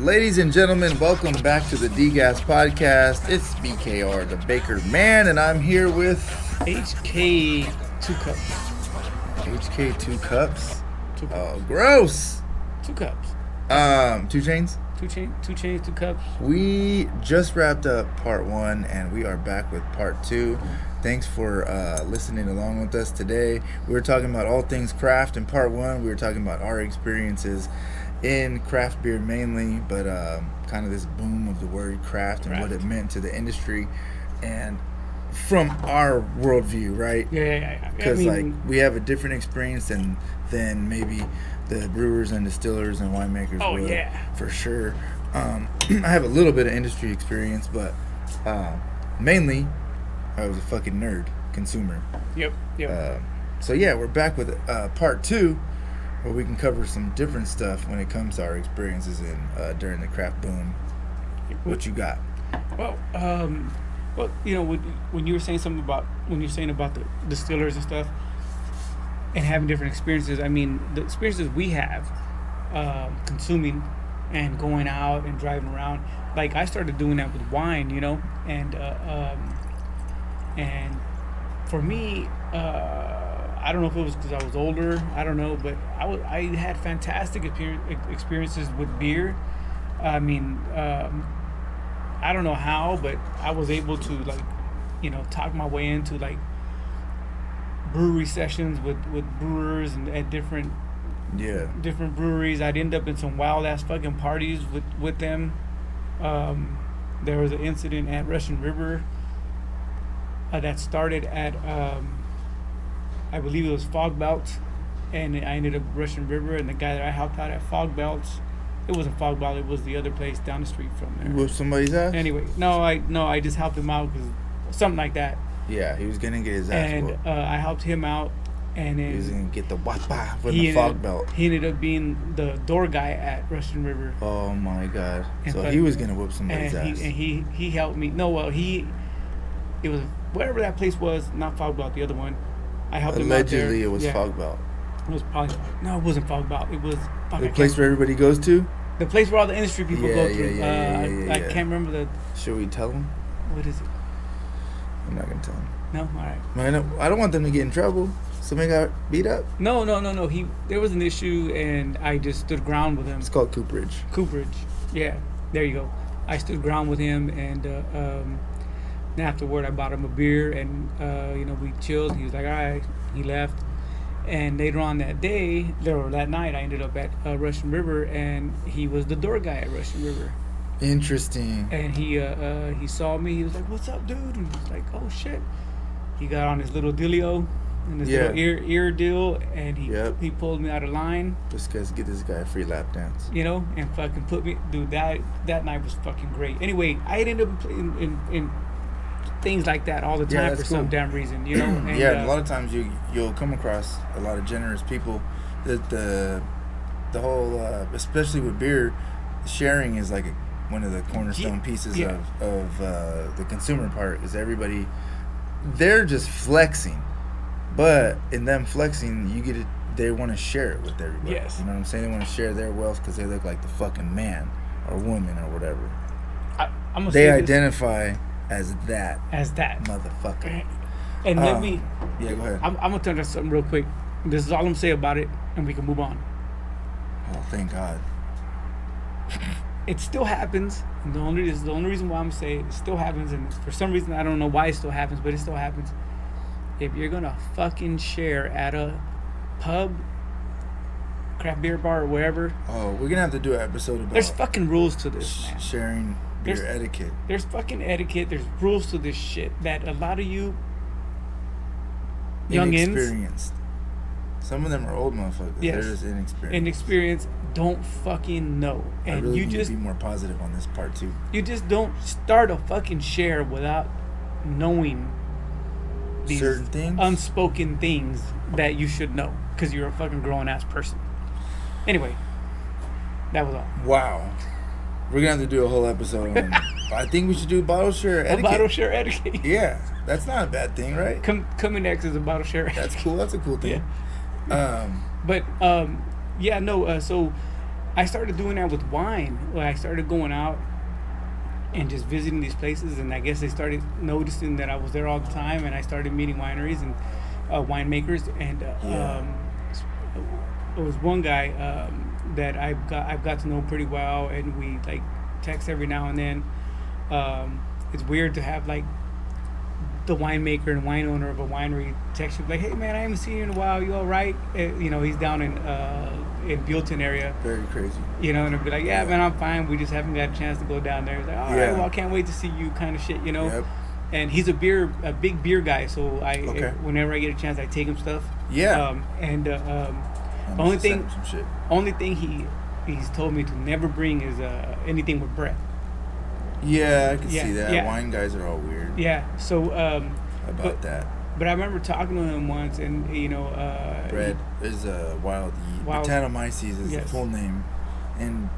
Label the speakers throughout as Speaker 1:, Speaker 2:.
Speaker 1: Ladies and gentlemen, welcome back to the D-Gas Podcast. It's Bkr, the Bkr Man, and I'm here with...
Speaker 2: HK 2 cups.
Speaker 1: HK 2 cups?
Speaker 2: 2 cups.
Speaker 1: Oh, gross!
Speaker 2: 2 cups.
Speaker 1: 2 chains?
Speaker 2: 2 chains, 2 cups.
Speaker 1: We just wrapped up part 1, and we are back with part 2. Thanks for listening along with us today. We were talking about all things craft. In part 1, we were talking about our experiences in craft beer mainly, but kind of this boom of the word craft and what it meant to the industry, and from our worldview, right?
Speaker 2: Yeah.
Speaker 1: Because we have a different experience than maybe the brewers and distillers and winemakers will, for sure. I have a little bit of industry experience, but mainly I was a fucking nerd, consumer.
Speaker 2: Yep.
Speaker 1: So yeah, we're back with part 2, where we can cover some different stuff when it comes to our experiences in during the craft boom. What you got?
Speaker 2: Well, you know, when you were saying something about the distillers and stuff, and having different experiences. I mean, the experiences we have consuming and going out and driving around. Like I started doing that with wine, you know, and for me. I don't know if it was because I was older. I don't know, but I had fantastic experiences with beer. I mean, I don't know how, but I was able to talk my way into brewery sessions with brewers and at different breweries. I'd end up in some wild ass fucking parties with them. There was an incident at Russian River that started at. I believe it was Fog Belt, and I ended up Russian River, and the guy that I helped out at Fog Belts, it wasn't Fog Belt, it was the other place down the street from there.
Speaker 1: Whooped somebody's ass?
Speaker 2: Anyway, I just helped him out because something like that.
Speaker 1: Yeah, he was gonna get his ass whooped.
Speaker 2: And I helped him out, and then
Speaker 1: he was gonna get the wapa with the Fog Belt.
Speaker 2: He ended up being the door guy at Russian River.
Speaker 1: Oh my god! So he was gonna whoop somebody's ass.
Speaker 2: And he helped me. It was whatever that place was, not Fog Belt, the other one. I helped him out there.
Speaker 1: Allegedly, it was Fog Belt.
Speaker 2: It was probably it wasn't Fog Belt. It was
Speaker 1: the place where everybody goes to.
Speaker 2: The place where all the industry people go through. I can't remember the.
Speaker 1: Should we tell them?
Speaker 2: What is it?
Speaker 1: I'm not gonna tell them.
Speaker 2: No, all right.
Speaker 1: Man, I don't want them to get in trouble. Somebody got beat up.
Speaker 2: No. There was an issue, and I just stood ground with him.
Speaker 1: It's called cooperage.
Speaker 2: Yeah, there you go. I stood ground with him, and afterward, I bought him a beer, and we chilled. He was like, all right. He left, and later on that night, I ended up at Russian River, and he was the door guy at Russian River.
Speaker 1: Interesting.
Speaker 2: And he saw me. He was like, "What's up, dude?" And I was like, "Oh shit!" He got on his little dealio and his little ear deal, and he pulled me out of line.
Speaker 1: Just get this guy a free lap dance.
Speaker 2: And fucking put me, dude. That night was fucking great. Anyway, I ended up in things like that all the time for some damn reason, And,
Speaker 1: a lot of times you'll come across a lot of generous people. That the whole, especially with beer, sharing is like one of the cornerstone pieces of the consumer part. Is everybody they're just flexing, but in them flexing, you get it. They want to share it with everybody.
Speaker 2: Yes,
Speaker 1: you know what I'm saying. They want to share their wealth because they look like the fucking man or woman or whatever. They identify as that motherfucker.
Speaker 2: And let me
Speaker 1: go ahead.
Speaker 2: I'm gonna turn to something real quick. This is all I'm gonna say about it, and we can move on.
Speaker 1: Oh, thank God.
Speaker 2: It still happens. And the only reason why I'm saying it still happens, and for some reason I don't know why it still happens, but it still happens. If you're gonna fucking share at a pub, craft beer bar, or wherever.
Speaker 1: Oh, we're gonna have to do an episode about.
Speaker 2: There's fucking rules to this, man.
Speaker 1: Sharing beer etiquette.
Speaker 2: There's fucking etiquette. There's rules to this shit that a lot of you youngins,
Speaker 1: inexperienced. Some of them are old motherfuckers.
Speaker 2: Yes.
Speaker 1: They're just inexperienced.
Speaker 2: Inexperienced, don't fucking know. And
Speaker 1: I really
Speaker 2: you
Speaker 1: need
Speaker 2: just
Speaker 1: to be more positive on this part too.
Speaker 2: You just don't start a fucking share without knowing these
Speaker 1: certain things,
Speaker 2: unspoken things that you should know because you're a fucking grown ass person. Anyway, that was all.
Speaker 1: Wow. We're gonna have to do a whole episode on. I think we should do bottle share etiquette.
Speaker 2: Bottle share etiquette.
Speaker 1: Yeah, that's not a bad thing, right?
Speaker 2: Coming next is a bottle share.
Speaker 1: That's cool. That's a cool thing.
Speaker 2: Yeah. So I started doing that with wine. When I started going out and just visiting these places, and I guess they started noticing that I was there all the time, and I started meeting wineries and winemakers, and it was one guy that I've got to know pretty well, and we like text every now and then. It's weird to have like the winemaker and wine owner of a winery text you like, "Hey man, I haven't seen you in a while. You all right?" You know, he's down in Buellton area.
Speaker 1: Very crazy.
Speaker 2: You know, and I'll be like, "Yeah, man, I'm fine. We just haven't got a chance to go down there." He's like, "All right, well, I can't wait to see you," kind of shit. You know.
Speaker 1: Yep.
Speaker 2: And he's a big beer guy, so whenever I get a chance, I take him stuff.
Speaker 1: Yeah.
Speaker 2: Only thing he's told me to never bring is anything with bread.
Speaker 1: Yeah, I can see that. Yeah. Wine guys are all weird.
Speaker 2: Yeah. So
Speaker 1: about that.
Speaker 2: But I remember talking to him once, and you know,
Speaker 1: bread is wild yeast. Brettanomyces is the full name, and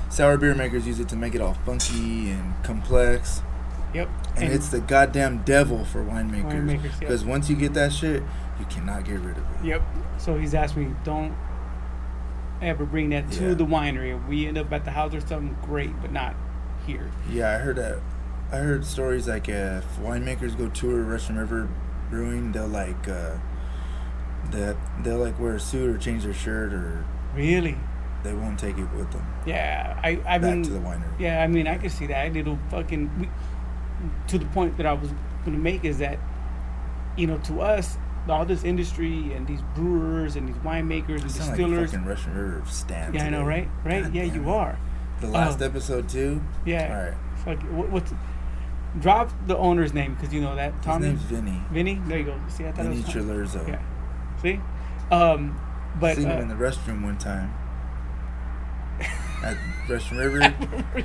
Speaker 1: sour beer makers use it to make it all funky and complex.
Speaker 2: Yep.
Speaker 1: And it's the goddamn devil for winemakers. Because once you get that shit, you cannot get rid of it.
Speaker 2: Yep. So he's asked me, don't ever bring that to the winery. If we end up at the house or something, great, but not here.
Speaker 1: Yeah, I heard that. I heard stories like if winemakers go tour Russian River Brewing, they'll like wear a suit or change their shirt, or
Speaker 2: really
Speaker 1: they won't take it with them.
Speaker 2: Yeah, I
Speaker 1: back
Speaker 2: mean,
Speaker 1: to the winery.
Speaker 2: Yeah, I mean, I can see that. It'll fucking to the point that I was going to make is that, you know, to us, all this industry and these brewers and these winemakers and distillers.
Speaker 1: Like fucking Russian River stand.
Speaker 2: Yeah, today. I know, right? Right? God, yeah, you are.
Speaker 1: The last episode too.
Speaker 2: Yeah.
Speaker 1: All right.
Speaker 2: Fuck. What's drop the owner's name, because you know that. Tommy?
Speaker 1: His name's Vinny.
Speaker 2: Vinny? There you go. See, I thought
Speaker 1: Vinny
Speaker 2: it was
Speaker 1: Chilurzo.
Speaker 2: Yeah. See? But
Speaker 1: seen him in the restroom one time at Russian River,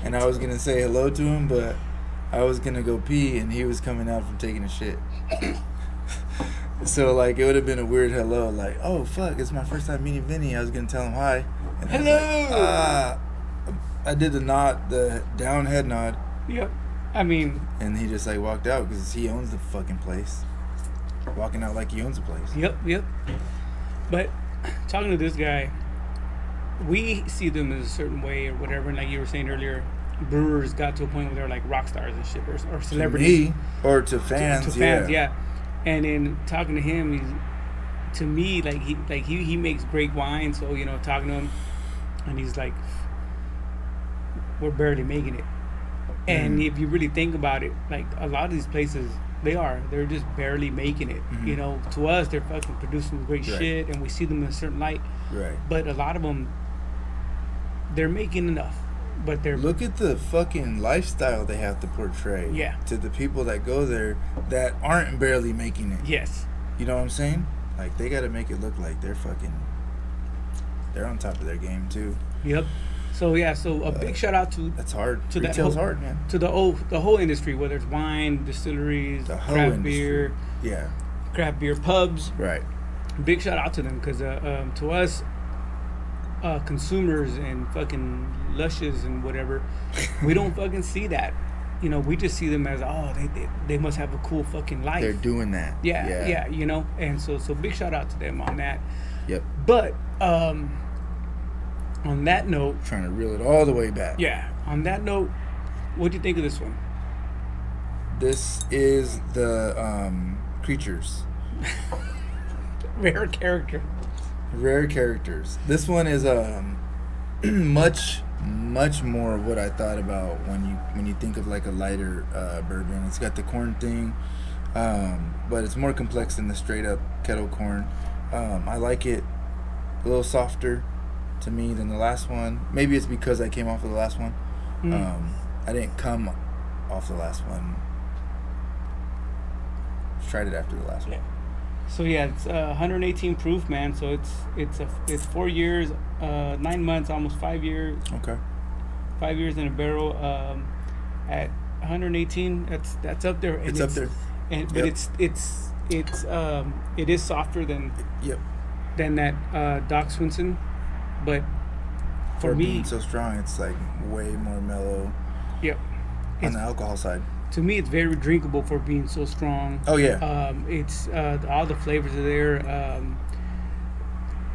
Speaker 1: and I was gonna say hello to him, but I was gonna go pee, and he was coming out from taking a shit. So like it would have been a weird hello, like, oh fuck, it's my first time meeting Vinny. I was gonna tell him hi. And
Speaker 2: hello.
Speaker 1: I did the down head nod.
Speaker 2: Yep. I mean.
Speaker 1: And he just like walked out because he owns the fucking place. Walking out like he owns the place.
Speaker 2: Yep. But talking to this guy, we see them in a certain way or whatever. And like you were saying earlier, brewers got to a point where they're like rock stars and shit, or celebrities.
Speaker 1: To me, or to fans.
Speaker 2: To fans, yeah. And in talking to him, to me, he makes great wine. So, you know, talking to him, and he's like, we're barely making it. And if you really think about it, like a lot of these places, they're just barely making it. You know, to us, they're fucking producing great shit, and we see them in a certain light.
Speaker 1: Right.
Speaker 2: But a lot of them, they're making enough. But they're
Speaker 1: look at the fucking lifestyle they have to portray.
Speaker 2: Yeah.
Speaker 1: To the people that go there that aren't barely making it.
Speaker 2: Yes.
Speaker 1: You know what I'm saying? Like they got to make it look like they're on top of their game too.
Speaker 2: Yep. So yeah, a big shout out to
Speaker 1: that's hard.
Speaker 2: To
Speaker 1: Retail's hard, man.
Speaker 2: To the whole industry, whether it's wine, distilleries, craft beer, craft beer pubs.
Speaker 1: Right.
Speaker 2: Big shout out to them, because to us, consumers and fucking lushes and whatever, we don't fucking see that. You know, we just see them as, oh, they must have a cool fucking life.
Speaker 1: They're doing that.
Speaker 2: Yeah. You know, and so big shout out to them on that.
Speaker 1: Yep.
Speaker 2: But on that note,
Speaker 1: trying to reel it all the way back.
Speaker 2: Yeah. On that note, what do you think of this one?
Speaker 1: This is the Creatures.
Speaker 2: Rare
Speaker 1: characters. This one is much more what I thought about when you think of like a lighter bourbon. It's got the corn thing, but it's more complex than the straight up kettle corn. I like it a little softer to me than the last one. Maybe it's because I came off of the last one. I didn't come off the last one. Tried it after the last one.
Speaker 2: So yeah, it's 118 proof, man. So it's 4 years, 9 months, almost 5 years.
Speaker 1: Okay.
Speaker 2: 5 years in a barrel. At 118, that's up there.
Speaker 1: It's up there.
Speaker 2: But it is softer than that Doc Swinson, but for me,
Speaker 1: being so strong, it's like way more mellow.
Speaker 2: Yep.
Speaker 1: On the alcohol side.
Speaker 2: To me, it's very drinkable for being so strong.
Speaker 1: Oh yeah.
Speaker 2: It's all the flavors are there. A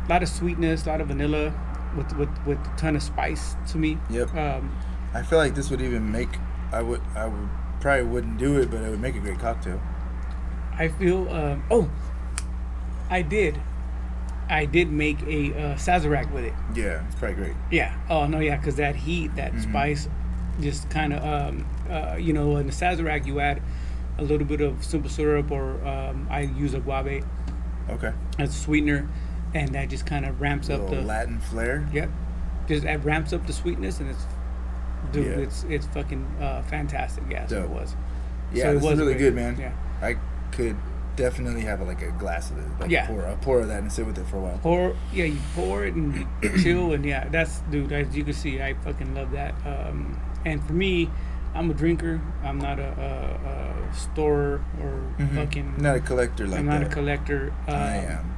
Speaker 2: lot of sweetness, a lot of vanilla. with a ton of spice to me.
Speaker 1: Yep. I feel like this would even make. I would probably wouldn't do it, but it would make a great cocktail.
Speaker 2: I feel. I did make a Sazerac with it.
Speaker 1: Yeah, it's probably great.
Speaker 2: Yeah. Oh no, yeah, because that heat, that spice, just kind of in the Sazerac you add a little bit of simple syrup, or I use agave.
Speaker 1: Okay.
Speaker 2: As a sweetener, and that just kind of ramps up the
Speaker 1: Latin flair.
Speaker 2: Yep. Just it ramps up the sweetness, and it's fucking fantastic. Yeah, so it was.
Speaker 1: Yeah,
Speaker 2: so
Speaker 1: this is really
Speaker 2: great.
Speaker 1: good, man.
Speaker 2: Yeah.
Speaker 1: I could definitely have a glass of it. Pour of that and sit with it for a while.
Speaker 2: You pour it and chill, and that's, dude, as you can see, I fucking love that. And for me, I'm a drinker. I'm not a storer or fucking.
Speaker 1: Not a collector like that.
Speaker 2: I'm not a collector.
Speaker 1: I am.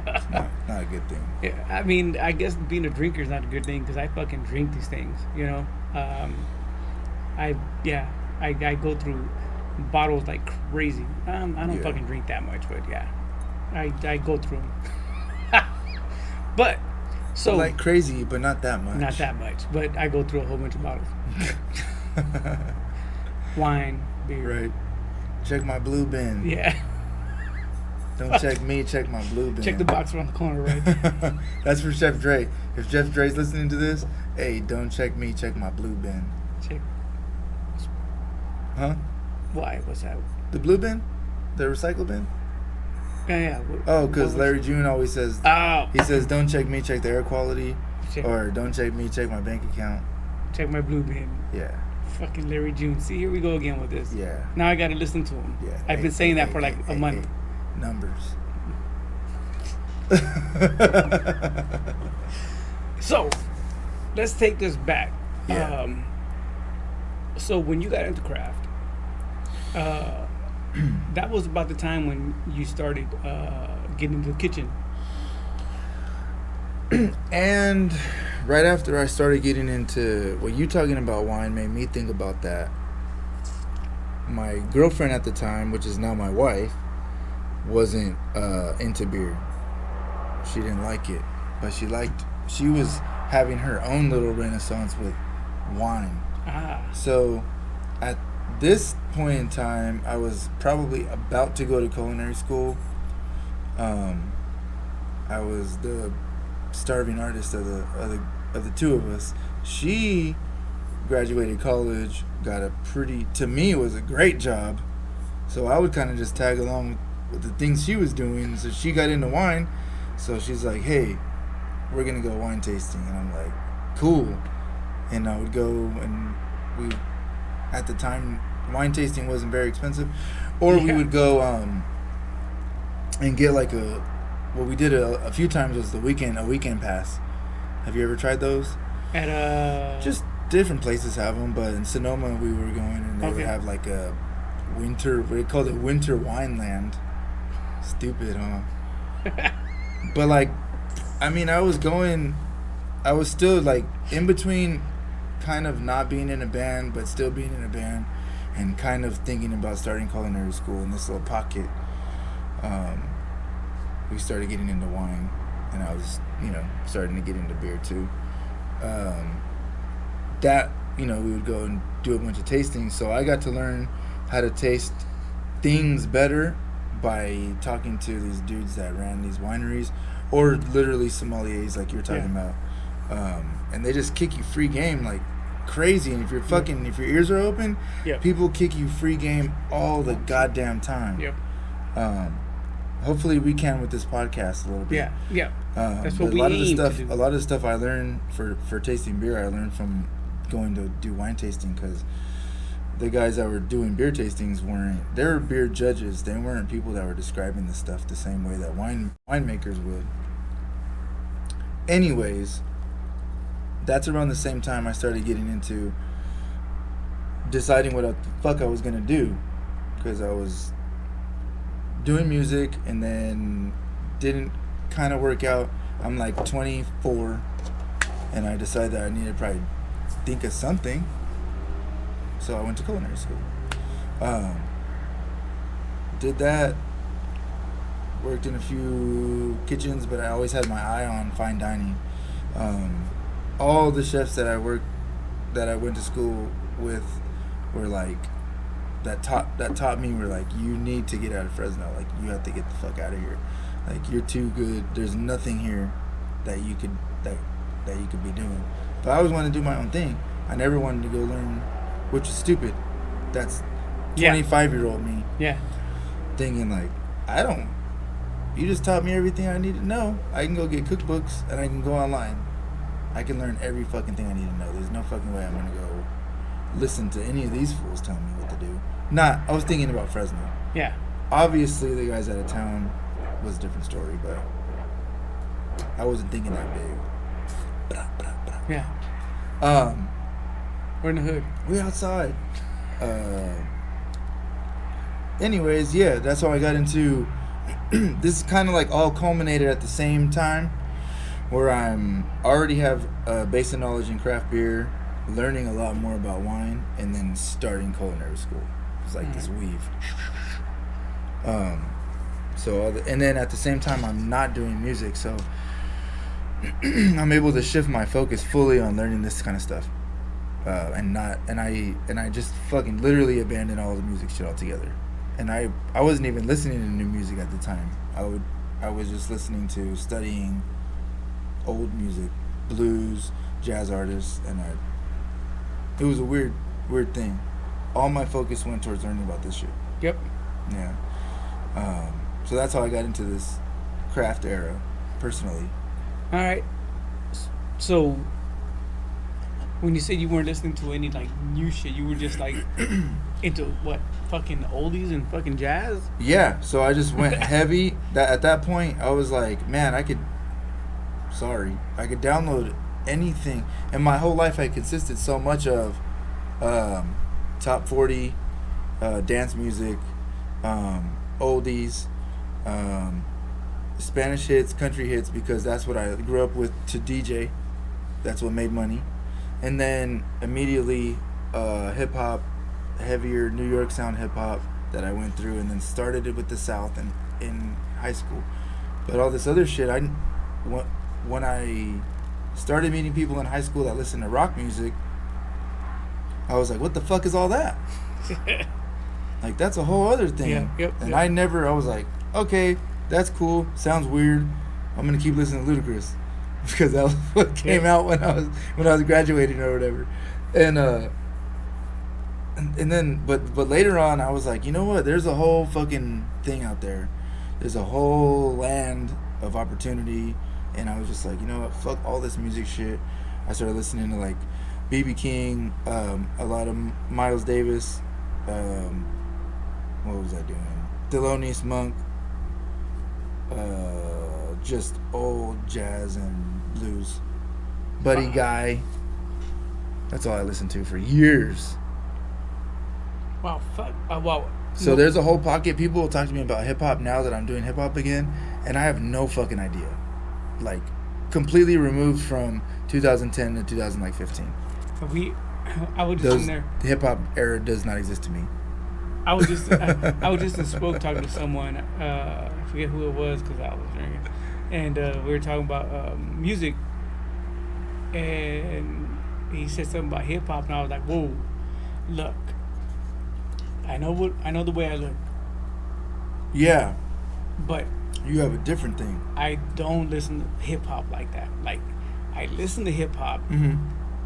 Speaker 1: It's not a good thing.
Speaker 2: Yeah, I mean, I guess being a drinker is not a good thing because I fucking drink these things, I go through bottles like crazy. I don't fucking drink that much, but I go through them. But so
Speaker 1: like crazy, but not that much.
Speaker 2: Not that much, but I go through a whole bunch of bottles. Wine, beer.
Speaker 1: Right. Check my blue bin.
Speaker 2: Yeah.
Speaker 1: Don't check me, check my blue bin.
Speaker 2: Check the box around the corner, right?
Speaker 1: That's for Chef Dre. If Chef Dre's listening to this, hey, don't check me, check my blue bin.
Speaker 2: Check.
Speaker 1: Huh?
Speaker 2: Why? What's that?
Speaker 1: The blue bin? The recycle bin?
Speaker 2: Yeah.
Speaker 1: Because Larry June always says, he says, don't check me, check the air quality. Or don't check me, check my bank account.
Speaker 2: Check my blue bin.
Speaker 1: Yeah.
Speaker 2: Fucking Larry June. See, here we go again with this.
Speaker 1: Yeah.
Speaker 2: Now I got to listen to him.
Speaker 1: Yeah.
Speaker 2: I've been saying that for like a month.
Speaker 1: Numbers.
Speaker 2: So, let's take this back.
Speaker 1: Yeah.
Speaker 2: So when you got into craft, that was about the time when you started getting into the kitchen.
Speaker 1: And right after I started getting into what you talking about wine made me think about that. My girlfriend at the time, which is now my wife, wasn't into beer. She didn't like it, but she was having her own little renaissance with wine. So at this point in time, I was probably about to go to culinary school. I was the starving artist of the two of us. She graduated college, got to me it was a great job. So I would kind of just tag along with the things she was doing. So she got into wine. So she's like, hey, we're going to go wine tasting. And I'm like, cool. And I would go, and at the time, wine tasting wasn't very expensive. Or we would go and get like what we did a few times was a weekend pass. Have you ever tried those? Just different places have them, but in Sonoma we were going, and they would have like a winter, they called it Winter Wine Land. Stupid, huh? But like, I mean, I was still like in between kind of not being in a band but still being in a band, and kind of thinking about starting culinary school in this little pocket. We started getting into wine, and I was, starting to get into beer too. We would go and do a bunch of tastings, so I got to learn how to taste things better by talking to these dudes that ran these wineries, or literally sommeliers like you're talking about. And they just kick you free game like crazy, and if your ears are open, people kick you free game all the goddamn time. Hopefully we can with this podcast a little bit. That's what we aim to do. A lot of the stuff I learned for tasting beer, I learned from going to do wine tasting, because the guys that were doing beer tastings they were beer judges. They weren't people that were describing the stuff the same way that winemakers would. Anyways, that's around the same time I started getting into deciding what the fuck I was gonna do, because I was doing music and then didn't kind of work out. I'm like 24, and I decided that I needed to probably think of something. So I went to culinary school. Did that. worked in a few kitchens, but I always had my eye on fine dining. All the chefs that I went to school with, were like that taught me, were like, you need to get out of Fresno. Like, you have to get the fuck out of here. Like, you're too good. There's nothing here that you could be doing. But I always wanted to do my own thing. I never wanted to go learn, which is stupid. That's 25-year-old me.
Speaker 2: Yeah.
Speaker 1: Thinking like, you just taught me everything I need to know. I can go get cookbooks and I can go online. I can learn every fucking thing I need to know. There's no fucking way I'm gonna go listen to any of these fools telling me what to do. I was thinking about Fresno.
Speaker 2: Yeah.
Speaker 1: Obviously, the guys out of town was a different story, but I wasn't thinking that big.
Speaker 2: Yeah. We're in the hood.
Speaker 1: We outside. Anyways, yeah, that's how I got into. This is kind of like all culminated at the same time, where I'm already have a basic knowledge in craft beer, learning a lot more about wine, and then starting culinary school. It's like this weave. And then at the same time, I'm not doing music, so I'm able to shift my focus fully on learning this kind of stuff, and I just fucking literally abandoned all the music shit altogether. And I wasn't even listening to new music at the time. I was just listening to studying old music, blues, jazz artists, and it was a weird thing. All my focus went towards learning about this shit.
Speaker 2: Yep.
Speaker 1: Yeah. So that's how I got into this craft era, personally.
Speaker 2: All right. So, when you said you weren't listening to any like new shit, you were just like into what, fucking oldies and fucking jazz?
Speaker 1: Yeah. So I just went heavy. At that point, I was like, man, I could download anything. And my whole life, I consisted so much of top 40, dance music, oldies, Spanish hits, country hits, because that's what I grew up with to DJ. That's what made money. And then immediately hip hop, heavier New York sound hip hop that I went through, and then started it with the South and in high school. But all this other shit, when I started meeting people in high school that listened to rock music, I was like, what the fuck is all that? Like, that's a whole other thing.
Speaker 2: Yeah, yep,
Speaker 1: and
Speaker 2: yep.
Speaker 1: I was like, okay, that's cool, sounds weird, I'm gonna keep listening to Ludacris, because that was what came out when I was graduating or whatever. And then but later on, I was like, you know what, there's a whole fucking thing out there. There's a whole land of opportunity. And I was just like, you know what, fuck all this music shit. I started listening to like B.B. King, a lot of Miles Davis, what was I doing? Thelonious Monk, just old jazz and blues. Buddy Guy. That's all I listened to for years.
Speaker 2: Wow, fuck. Wow.
Speaker 1: So there's a whole pocket. People will talk to me about hip hop now that I'm doing hip hop again, and I have no fucking idea. Like, completely removed from 2010 to 2015.
Speaker 2: I was just in there.
Speaker 1: The hip hop era does not exist to me.
Speaker 2: I was just in Spoke talking to someone. I forget who it was because I was drinking, and we were talking about music, and he said something about hip hop, and I was like, "Whoa, look, I know the way I look."
Speaker 1: Yeah,
Speaker 2: but
Speaker 1: you have a different thing.
Speaker 2: I don't listen to hip hop like that. Like, I listen to hip hop.
Speaker 1: Mm-hmm.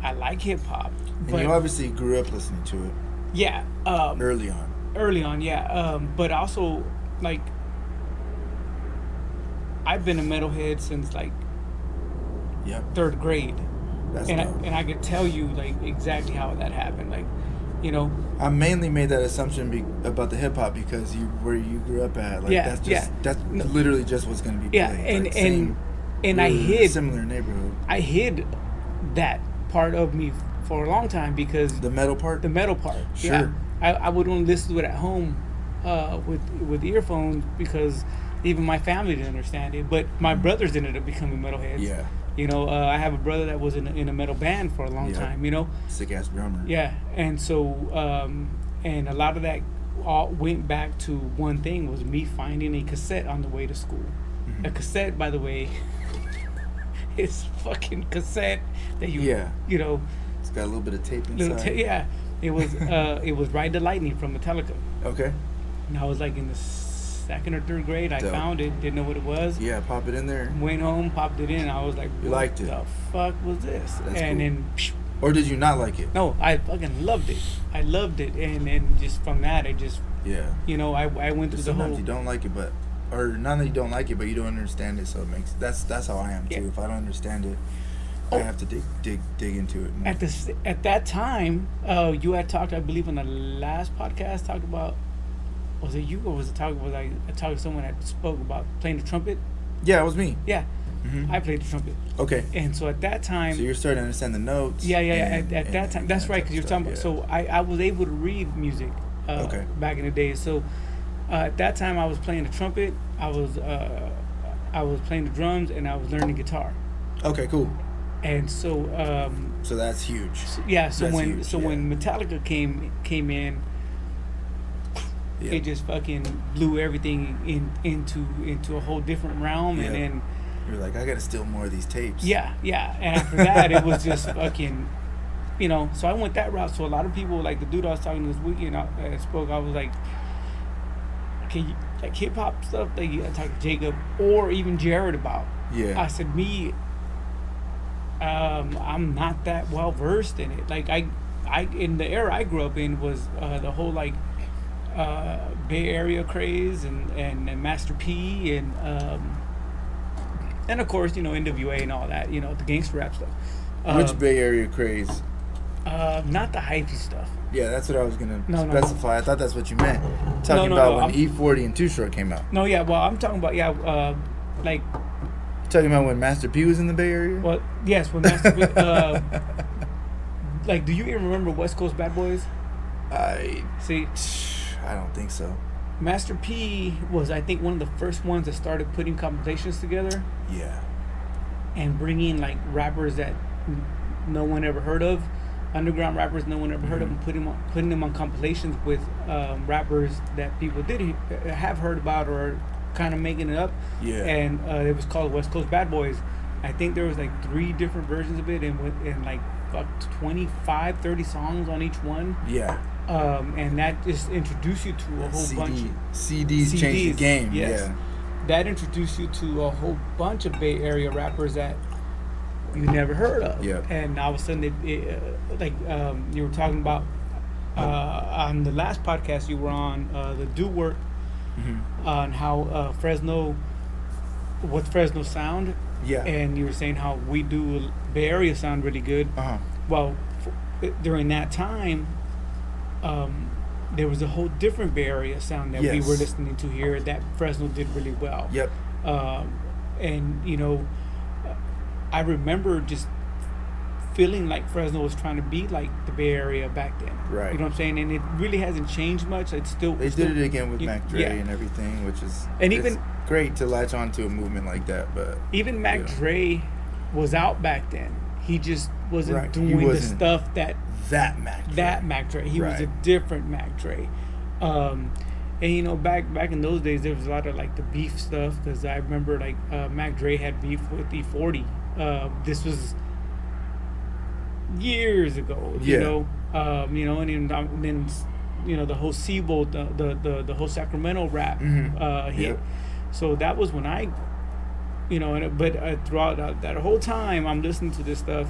Speaker 2: I like hip hop.
Speaker 1: And you obviously grew up listening to it.
Speaker 2: Yeah.
Speaker 1: Early on.
Speaker 2: Early on, yeah. But also, like, I've been a metalhead since like third grade.
Speaker 1: That's dope.
Speaker 2: And I could tell you like exactly how that happened. Like, you know,
Speaker 1: I mainly made that assumption about the hip hop because where you grew up at. Like, that's literally just what's going to be played.
Speaker 2: Yeah, and I hid
Speaker 1: similar neighborhood.
Speaker 2: I hid that part of me for a long time because
Speaker 1: the metal part.
Speaker 2: Sure. Yeah. I would only listen to it at home with earphones because even my family didn't understand it. But my brothers ended up becoming metalheads.
Speaker 1: Yeah.
Speaker 2: You know, I have a brother that was in a metal band for a long time. You know,
Speaker 1: sick ass drummer.
Speaker 2: Yeah, and so and a lot of that all went back to one thing, was me finding a cassette on the way to school.
Speaker 1: Mm-hmm.
Speaker 2: A cassette, by the way, is fucking cassette that you know.
Speaker 1: It's got a little bit of tape inside.
Speaker 2: Yeah, it was Ride the Lightning from Metallica.
Speaker 1: Okay.
Speaker 2: And I was like in the second or third grade. I
Speaker 1: Dope.
Speaker 2: found it, didn't know what it was.
Speaker 1: Yeah, pop it in there.
Speaker 2: Went home, popped it in. I was like,
Speaker 1: You liked it?
Speaker 2: What the fuck was this?
Speaker 1: That's
Speaker 2: and
Speaker 1: cool.
Speaker 2: then.
Speaker 1: Or did you not like it?
Speaker 2: No, I fucking loved it. I loved it, and then just from that, I just,
Speaker 1: Yeah.
Speaker 2: you know, I went through the
Speaker 1: Sometimes
Speaker 2: whole.
Speaker 1: you don't like it, or not that you don't like it, but you don't understand it, so it makes that's how I am too.
Speaker 2: Yeah.
Speaker 1: If I don't understand it, I have to dig into it more.
Speaker 2: At that time, you had talked, I believe, on the last podcast, talked about. Was it you or was it talk? Was I talking to someone that spoke about playing the trumpet?
Speaker 1: Yeah, it was me.
Speaker 2: Yeah,
Speaker 1: Mm-hmm.
Speaker 2: I played the trumpet,
Speaker 1: Okay.
Speaker 2: and so at that time.
Speaker 1: So you're starting to understand the notes.
Speaker 2: Yeah.
Speaker 1: and-
Speaker 2: At that time,
Speaker 1: and
Speaker 2: that's
Speaker 1: that
Speaker 2: right.
Speaker 1: type
Speaker 2: Because you're
Speaker 1: of
Speaker 2: talking about.
Speaker 1: stuff,
Speaker 2: So I was able to read music.
Speaker 1: Okay.
Speaker 2: Back in the day. So at that time, I was playing the trumpet. I was playing the drums, and I was learning guitar.
Speaker 1: yeah. Okay, cool.
Speaker 2: And so
Speaker 1: So that's huge.
Speaker 2: yeah. So
Speaker 1: That's
Speaker 2: when
Speaker 1: huge,
Speaker 2: when Metallica came in,
Speaker 1: Yeah.
Speaker 2: it just fucking blew everything into a whole different realm.
Speaker 1: Yeah.
Speaker 2: And then
Speaker 1: You're like, I gotta steal more of these tapes.
Speaker 2: yeah. And after that, it was just fucking. You know, so I went that route. So a lot of people, like the dude I was talking to this weekend, I spoke. I was like, "Can you like hip hop stuff that you talked to Jacob or even Jared about?"
Speaker 1: Yeah.
Speaker 2: I said, "Me, I'm not that well versed in it. Like I in the era I grew up in was the whole like Bay Area craze and Master P and of course NWA and all that. The gangster rap stuff.
Speaker 1: Which Bay Area craze?
Speaker 2: Not the hypey stuff.
Speaker 1: Yeah, that's what I was gonna
Speaker 2: No.
Speaker 1: specify. I thought that's what you meant. Talking
Speaker 2: No,
Speaker 1: about
Speaker 2: no,
Speaker 1: when
Speaker 2: I'm-
Speaker 1: E40 and Too Short came out.
Speaker 2: No, yeah. Well, I'm talking about like
Speaker 1: Talking about when Master P was in the Bay Area.
Speaker 2: well, yes, when Master P, like, do you even remember West Coast Bad Boys?
Speaker 1: I
Speaker 2: See,
Speaker 1: don't think so.
Speaker 2: Master P was, I think, one of the first ones that started putting compilations together
Speaker 1: Yeah.
Speaker 2: and bringing like rappers that no one ever heard of, underground rappers no one ever heard of, and putting them on compilations with rappers that people did have heard about or kind of making it up.
Speaker 1: Yeah.
Speaker 2: And it was called West Coast Bad Boys. I think there was like 3 different versions of it, and like 25, 30 songs on each one.
Speaker 1: Yeah.
Speaker 2: And that just introduced you to a whole bunch.
Speaker 1: CDs changed the game.
Speaker 2: Yes.
Speaker 1: Yeah.
Speaker 2: That introduced you to a whole bunch of Bay Area rappers that you never heard of.
Speaker 1: Yep.
Speaker 2: And all of a sudden, you were talking about on the last podcast you were on, the Do Work, on how Fresno, what's Fresno sound?
Speaker 1: Yeah.
Speaker 2: And you were saying how we do Bay Area sound really good.
Speaker 1: Uh-huh.
Speaker 2: Well, during that time, there was a whole different Bay Area sound that we
Speaker 1: Yes.
Speaker 2: were listening to here that Fresno did really well.
Speaker 1: Yep.
Speaker 2: And I remember just feeling like Fresno was trying to be like the Bay Area back then.
Speaker 1: Right.
Speaker 2: You know what I'm saying? And it really hasn't changed much. It's still
Speaker 1: They did it again with Mac Dre
Speaker 2: yeah.
Speaker 1: and everything, which is
Speaker 2: And
Speaker 1: it's
Speaker 2: even-
Speaker 1: great to latch on to a movement like that. But
Speaker 2: Even Mac
Speaker 1: Yeah.
Speaker 2: Dre was out back then. He just wasn't
Speaker 1: Right. He
Speaker 2: doing the
Speaker 1: wasn't
Speaker 2: stuff that
Speaker 1: Mac Dre.
Speaker 2: Mac Dre. He was a
Speaker 1: Right.
Speaker 2: different Mac Dre. And back in those days, there was a lot of like the beef stuff, because I remember like Mac Dre had beef with E40. This was years ago.
Speaker 1: Yeah.
Speaker 2: And then the whole Sibo, the whole Sacramento rap hit.
Speaker 1: Yep.
Speaker 2: So that was when I, but throughout that whole time, I'm listening to this stuff,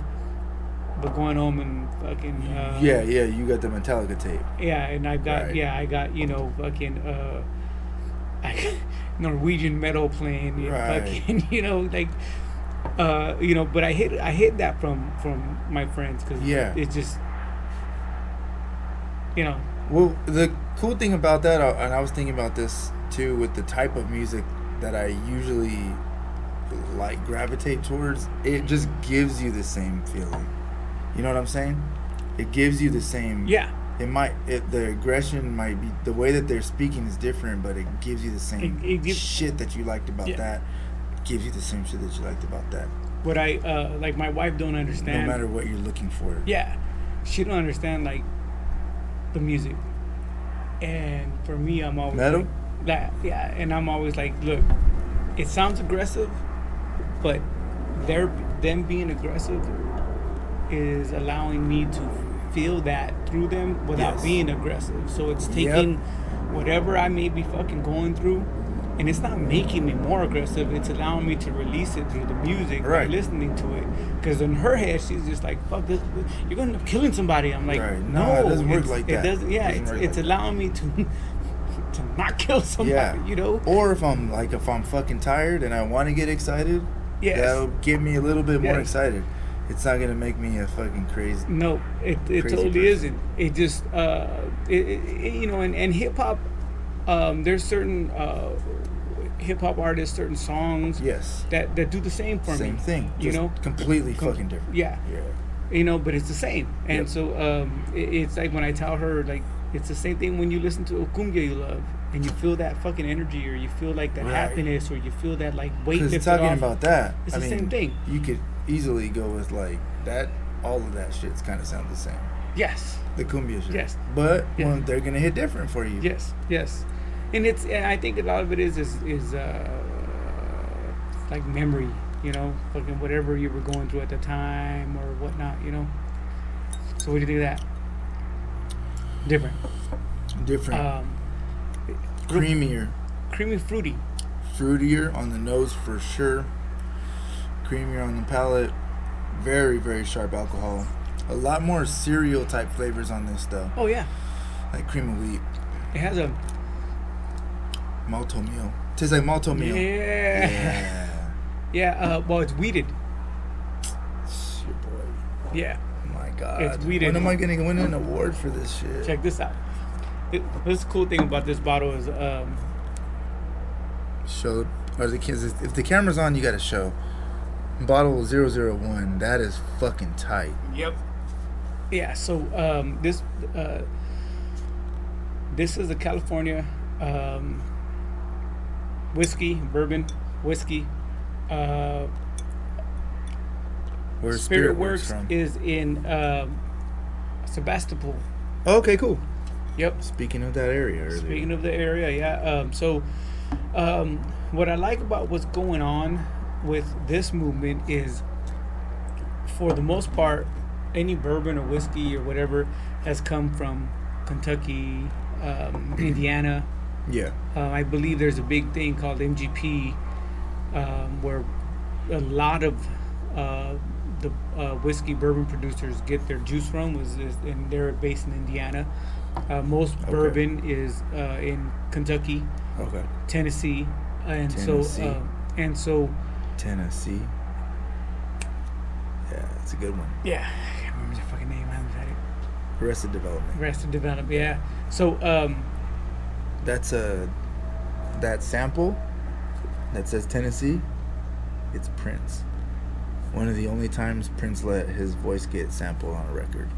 Speaker 2: but going home and fucking
Speaker 1: Yeah, you got the Metallica tape.
Speaker 2: yeah, and I got
Speaker 1: Right.
Speaker 2: I got fucking Norwegian metal playing,
Speaker 1: Right.
Speaker 2: fucking but I hid that from my friends, because
Speaker 1: Yeah.
Speaker 2: it's just
Speaker 1: Well, the cool thing about that, and I was thinking about this too, with the type of music that I usually like gravitate towards, it just gives you the same feeling. You know what I'm saying? It gives you the same.
Speaker 2: yeah.
Speaker 1: The aggression might be, the way that they're speaking is different, but it gives you the same
Speaker 2: It gives-
Speaker 1: shit that you liked about
Speaker 2: Yeah.
Speaker 1: that. It gives you the same shit that you liked about that.
Speaker 2: What I like, my wife don't understand.
Speaker 1: No matter what you're looking for.
Speaker 2: Yeah, she don't understand like the music, And for me, I'm always
Speaker 1: metal.
Speaker 2: Like, that, yeah, and I'm always like, look, it sounds aggressive, but them being aggressive is allowing me to feel that through them without being aggressive. So it's taking whatever I may be fucking going through, and it's not making me more aggressive. It's allowing me to release it through the music, by listening to it. Because in her head, she's just like, "Fuck this! You're gonna end up killing somebody." I'm like,
Speaker 1: No, it doesn't work like that.
Speaker 2: It doesn't. Yeah, it's allowing me to not kill somebody. You know.
Speaker 1: Or if I'm fucking tired and I want to get excited, that'll get me a little bit more excited. It's not gonna make me a fucking crazy.
Speaker 2: No, it totally isn't. It just you know, and hip hop. There's certain hip hop artists, certain songs, that do the same for me.
Speaker 1: Same thing,
Speaker 2: you know,
Speaker 1: completely fucking different.
Speaker 2: Yeah, you know, but it's the same. And so it's like when I tell her, like, it's the same thing when you listen to a cumbia you love and you feel that fucking energy, or you feel like that happiness, or you feel that like weight lifted off.
Speaker 1: Talking about that,
Speaker 2: it's the same thing.
Speaker 1: You could easily go with like that. All of that shit's kind of sound the same.
Speaker 2: Yes.
Speaker 1: The cumbia shit.
Speaker 2: Yes.
Speaker 1: But they're gonna hit different for you.
Speaker 2: Yes. And I think a lot of it is like memory, you know, fucking whatever you were going through at the time or whatnot, you know. So what do you think of that? Different.
Speaker 1: Creamier.
Speaker 2: Creamy, fruity.
Speaker 1: Fruitier on the nose for sure. Creamier on the palate. Very, very sharp alcohol. A lot more cereal type flavors on this though.
Speaker 2: Oh yeah.
Speaker 1: Like cream of wheat.
Speaker 2: It has a
Speaker 1: malto meal. Tastes like malto meal.
Speaker 2: Yeah. Well, it's wheated.
Speaker 1: It's your boy.
Speaker 2: Yeah.
Speaker 1: Oh my God.
Speaker 2: It's wheated.
Speaker 1: When am I gonna win an award for this shit?
Speaker 2: Check this out. This cool thing about this bottle is
Speaker 1: show, or the kids, if the camera's on, you gotta show. Bottle 001. That is fucking tight.
Speaker 2: Yep. Yeah. So this is a California bourbon whiskey.
Speaker 1: Where
Speaker 2: Spirit Works
Speaker 1: from?
Speaker 2: is in Sebastopol.
Speaker 1: Oh, okay, cool.
Speaker 2: Yep.
Speaker 1: Speaking of that area earlier.
Speaker 2: Speaking of the area, yeah. So what I like about what's going on with this movement is, for the most part, any bourbon or whiskey or whatever has come from Kentucky, Indiana.
Speaker 1: Yeah.
Speaker 2: I believe there's a big thing called MGP, where a lot of the whiskey bourbon producers get their juice from, and they're based in Indiana. Most bourbon is in Kentucky, Tennessee, and so Tennessee.
Speaker 1: Yeah, it's a good one.
Speaker 2: Yeah, I can't remember the fucking name. I haven't had it.
Speaker 1: Arrested Development.
Speaker 2: Yeah. So
Speaker 1: that's that sample that says Tennessee. It's Prince. One of the only times Prince let his voice get sampled on a record.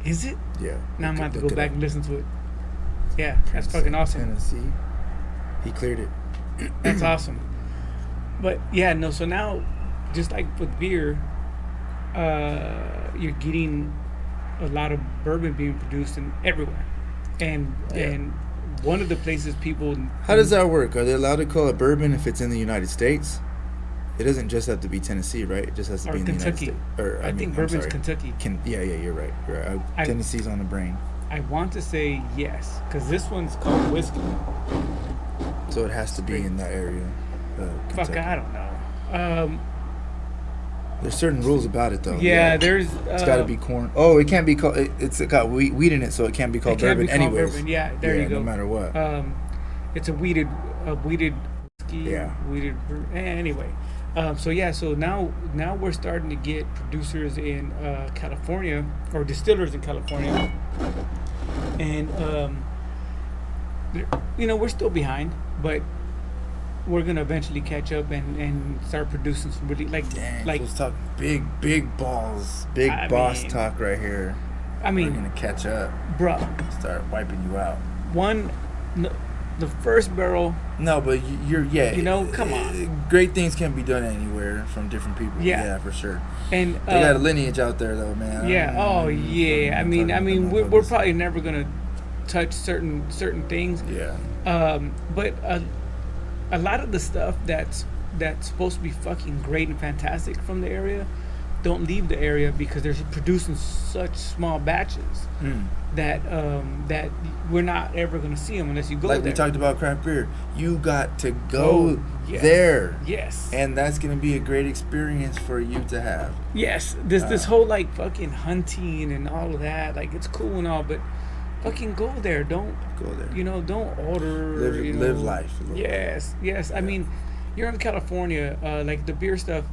Speaker 2: Is it?
Speaker 1: Yeah.
Speaker 2: Now I'm gonna have to go back and listen to it. Yeah, Prince, that's fucking awesome.
Speaker 1: Tennessee. He cleared it.
Speaker 2: That's awesome. But yeah, no. So now, just like with beer, you're getting a lot of bourbon being produced everywhere, and one of the places people.
Speaker 1: How does that work? Are they allowed to call it bourbon if it's in the United States? It doesn't just have to be Tennessee, right? It just has to be in
Speaker 2: Kentucky.
Speaker 1: the United States.
Speaker 2: I think bourbon's Kentucky.
Speaker 1: Yeah, you're right. Tennessee's on the brain.
Speaker 2: I want to say yes, because this one's called whiskey.
Speaker 1: So it has to be in that area.
Speaker 2: Fuck, I don't know.
Speaker 1: There's certain rules about it, though.
Speaker 2: Yeah, there's.
Speaker 1: It's got to be corn. Oh, it can't be called. It's got wheat in it, so it can't be called bourbon. Anyways,
Speaker 2: bourbon. Yeah, there you go.
Speaker 1: No matter what.
Speaker 2: It's a weeded whiskey.
Speaker 1: Yeah.
Speaker 2: Weeded. Anyway, so now we're starting to get producers in California, or distillers in California, and we're still behind, but we're gonna eventually catch up and start producing some really
Speaker 1: let's talk big balls, boss talk right here.
Speaker 2: I mean,
Speaker 1: we're gonna catch up,
Speaker 2: bro.
Speaker 1: Start wiping you out.
Speaker 2: The first barrel.
Speaker 1: No, but
Speaker 2: come on.
Speaker 1: Great things can be done anywhere from different people. Yeah, for sure.
Speaker 2: And
Speaker 1: they got a lineage out there, though, man.
Speaker 2: Yeah. I mean, we're probably never gonna touch certain things.
Speaker 1: Yeah.
Speaker 2: But a lot of the stuff that's supposed to be fucking great and fantastic from the area don't leave the area because they're producing such small batches that we're not ever going to see them unless you go
Speaker 1: like
Speaker 2: there.
Speaker 1: We talked about craft beer. You got to go there.
Speaker 2: Yes.
Speaker 1: And that's going to be a great experience for you to have.
Speaker 2: Yes. This whole like fucking hunting and all of that, like it's cool and all, but fucking go there. Don't
Speaker 1: go there.
Speaker 2: Don't order.
Speaker 1: Live life.
Speaker 2: Yes. Yeah. I mean, you're in California, like the beer stuff.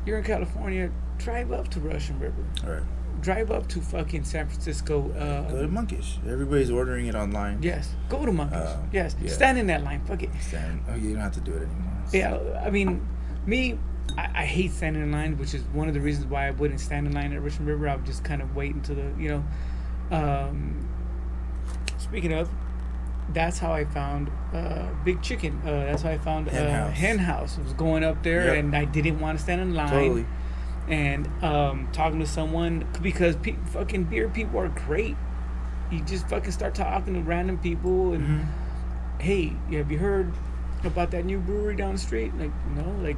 Speaker 2: You're in California, drive up to Russian River.
Speaker 1: All right.
Speaker 2: Drive up to fucking San Francisco.
Speaker 1: Go to Monkish. Everybody's ordering it online.
Speaker 2: Yes. Go to Monkish. Yes. Yeah. Stand in that line. Fuck it.
Speaker 1: You don't have to do it anymore.
Speaker 2: Yeah. I mean, I hate standing in line, which is one of the reasons why I wouldn't stand in line at Russian River. I would just kind of wait until speaking of, that's how I found Big Chicken. That's how I found Hen House. I was going up there and I didn't want to stand in line.
Speaker 1: Totally.
Speaker 2: And talking to someone because fucking beer people are great. You just fucking start talking to random people and hey, have you heard about that new brewery down the street? Like no, like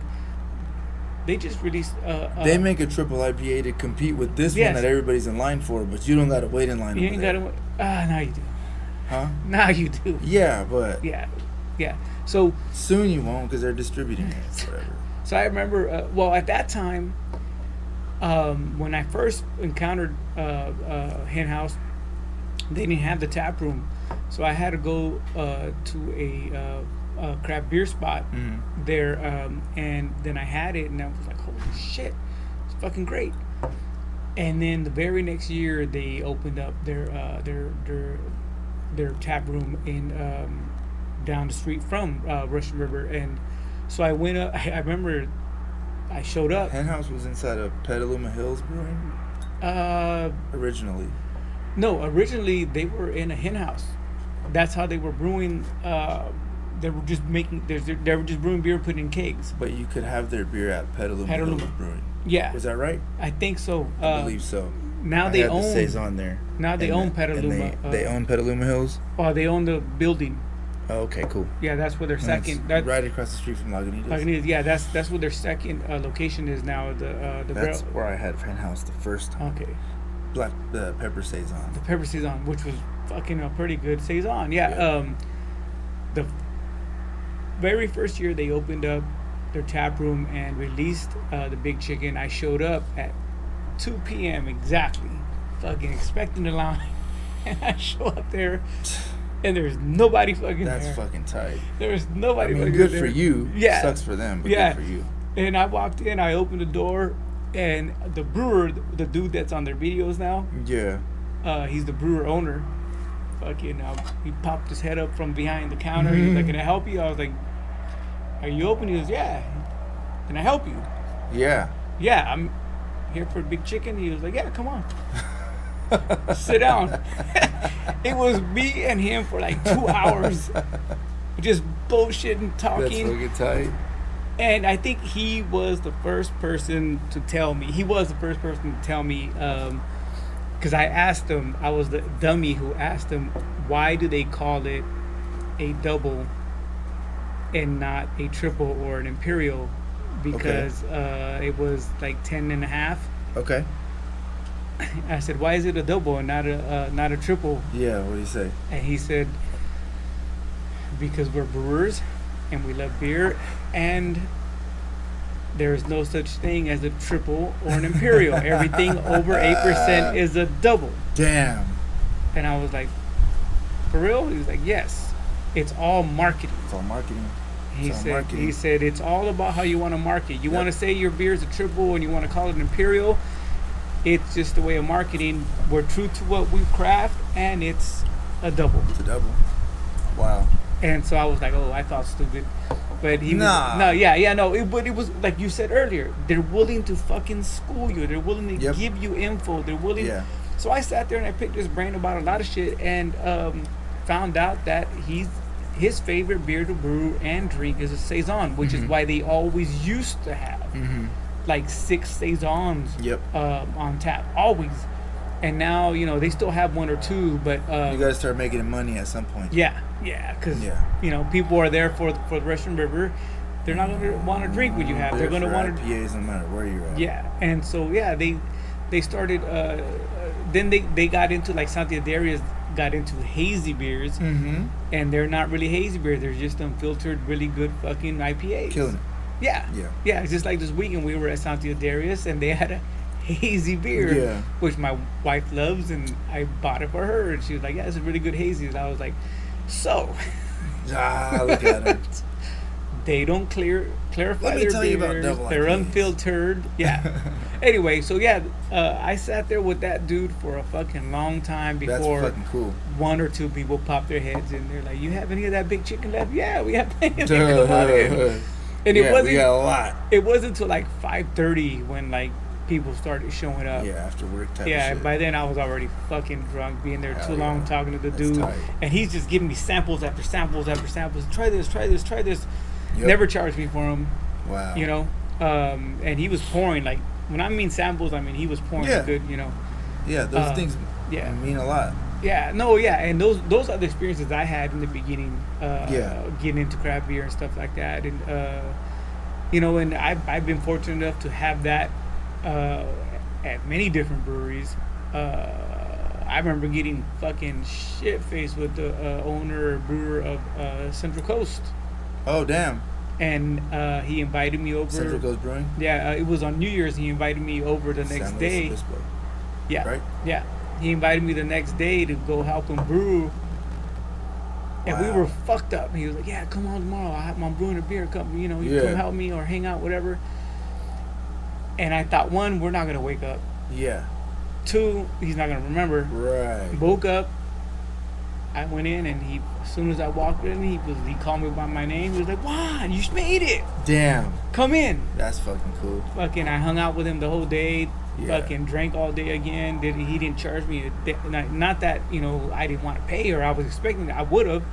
Speaker 2: they just released.
Speaker 1: They make a triple IPA to compete with this one that everybody's in line for, but you don't gotta wait in line.
Speaker 2: You ain't gotta wait. Now you do.
Speaker 1: Huh?
Speaker 2: Now you do.
Speaker 1: Yeah, but
Speaker 2: yeah. So
Speaker 1: soon you won't because they're distributing it. Whatever.
Speaker 2: So I remember, at that time, when I first encountered Hen House, they didn't have the tap room, so I had to go to a craft beer spot there, and then I had it, and I was like, holy shit, it's fucking great. And then the very next year, they opened up their tap room in down the street from Russian River, and so I went up. I remember I showed up.
Speaker 1: Hen House was inside of Petaluma Hills Brewing. Originally.
Speaker 2: No, originally they were in a hen house. That's how they were brewing. They were just brewing beer, putting in kegs.
Speaker 1: But you could have their beer at Petaluma Hills Brewing.
Speaker 2: Yeah.
Speaker 1: Was that right?
Speaker 2: I think so.
Speaker 1: I believe so.
Speaker 2: Now they own
Speaker 1: the saison there.
Speaker 2: Now they own Petaluma.
Speaker 1: They own Petaluma Hills.
Speaker 2: Oh, they own the building.
Speaker 1: Oh, okay, cool.
Speaker 2: Yeah, that's where their second.
Speaker 1: That's right across the street from Lagunitas.
Speaker 2: Lagunitas, yeah, that's where their second location is now.
Speaker 1: That's where I had Hen House the first time.
Speaker 2: Okay.
Speaker 1: The pepper saison.
Speaker 2: The pepper saison, which was fucking a pretty good saison. Yeah. The very first year they opened up their tap room and released the Big Chicken, I showed up at 2 p.m. exactly, fucking expecting the line, and I show up there, and there's nobody fucking there.
Speaker 1: That's fucking tight.
Speaker 2: There's nobody.
Speaker 1: I mean,
Speaker 2: fucking
Speaker 1: good
Speaker 2: there.
Speaker 1: for you.
Speaker 2: Yeah.
Speaker 1: Sucks for them, but
Speaker 2: good
Speaker 1: for you.
Speaker 2: And I walked in, I opened the door, and the brewer, the dude that's on their videos now, he's the brewer owner. Fucking, he popped his head up from behind the counter. He was like, "Can I help you?" I was like, "Are you open?" He goes, "Yeah." "Can I help you?"
Speaker 1: Yeah.
Speaker 2: "Yeah, I'm here for Big Chicken." He was like, "Yeah, come on." Sit down. It was me and him for like 2 hours, just bullshitting, talking.
Speaker 1: That's fucking tight.
Speaker 2: And I think he was the first person to tell me. Because I asked him. I was the dummy who asked him, why do they call it a double and not a triple or an imperial? Because it was like 10.5.
Speaker 1: Okay.
Speaker 2: I said, why is it a double and not a triple?
Speaker 1: Yeah, what did he say?
Speaker 2: And he said, because we're brewers and we love beer, and there is no such thing as a triple or an imperial. Everything over 8% is a double.
Speaker 1: Damn.
Speaker 2: And I was like, for real? He was like, yes. It's all marketing.
Speaker 1: It's all marketing.
Speaker 2: He said it's all about how you want to market. You want to say your beer is a triple and you want to call it an imperial. It's just the way of marketing. We're true to what we craft, and it's a double.
Speaker 1: It's a double. Wow.
Speaker 2: And so I was like, oh, I thought stupid. But he
Speaker 1: but
Speaker 2: it was like you said earlier. They're willing to fucking school you. They're willing to give you info. They're willing.
Speaker 1: Yeah.
Speaker 2: So I sat there and I picked his brain about a lot of shit, and found out that his favorite beer to brew and drink is a saison, which is why they always used to have like 6 saisons on tap, always. And now, you know, they still have one or two, but
Speaker 1: you guys start making money at some point.
Speaker 2: Yeah, because you know, people are there for the Russian River. They're not going to want to drink what you have. They're going to want to
Speaker 1: IPAs no matter where you're at.
Speaker 2: Yeah, and so they started. Then they got into like Santia Darius got into hazy beers, and they're not really hazy beers. They're just unfiltered, really good fucking IPAs.
Speaker 1: Killing it.
Speaker 2: Yeah. It's just like this weekend we were at Santia Darius, and they had a hazy beer, which my wife loves, and I bought it for her, and she was like, "Yeah, it's a really good hazy." And I was like, "So,
Speaker 1: look at it."
Speaker 2: They don't clarify
Speaker 1: Let me
Speaker 2: their
Speaker 1: tell
Speaker 2: beers.
Speaker 1: you about double
Speaker 2: They're
Speaker 1: IPAs.
Speaker 2: unfiltered. Yeah. Anyway, so I sat there with that dude for a fucking long time before
Speaker 1: That's fucking cool.
Speaker 2: one or two people popped their heads in. They're like, "You have any of that big chicken left?" Yeah, we have plenty. And it wasn't.
Speaker 1: We got a lot.
Speaker 2: It wasn't until like 5:30 when like people started showing up.
Speaker 1: Yeah, after work type of
Speaker 2: Yeah,
Speaker 1: shit.
Speaker 2: and by then I was already fucking drunk, being there too long, talking to the
Speaker 1: That's
Speaker 2: dude,
Speaker 1: tight.
Speaker 2: and he's just giving me samples after samples after samples. Try this, try this, try this.
Speaker 1: Yep.
Speaker 2: Never charged me for them.
Speaker 1: Wow.
Speaker 2: You know, and he was pouring like when I mean samples, I mean he was pouring good. You know.
Speaker 1: Yeah, those things mean a lot.
Speaker 2: Yeah, and those are the experiences I had in the beginning. Getting into craft beer and stuff like that, and you know, and I've been fortunate enough to have that at many different breweries. I remember getting fucking shit faced with the owner or brewer of Central Coast.
Speaker 1: Oh damn!
Speaker 2: And he invited me over.
Speaker 1: Central Coast Brewing.
Speaker 2: Yeah, it was on New Year's. He invited me over the next
Speaker 1: San Luis
Speaker 2: day.
Speaker 1: Obispo.
Speaker 2: Yeah,
Speaker 1: right.
Speaker 2: Yeah, he invited me the next day to go help him brew. And we were fucked up. He was like, "Yeah, come on tomorrow. I'm brewing a beer. Come, you know, you come help me or hang out, whatever." And I thought, one, we're not gonna wake up.
Speaker 1: Yeah.
Speaker 2: Two, he's not gonna remember.
Speaker 1: Right.
Speaker 2: Woke up. I went in, and as soon as I walked in, he called me by my name. He was like, "Juan, you made it.
Speaker 1: Damn.
Speaker 2: Come in."
Speaker 1: That's fucking cool.
Speaker 2: Fucking, I hung out with him the whole day.
Speaker 1: Yeah.
Speaker 2: Fucking drank all day again. He didn't charge me. Not that, you know, I didn't want to pay or I was expecting it. I would have,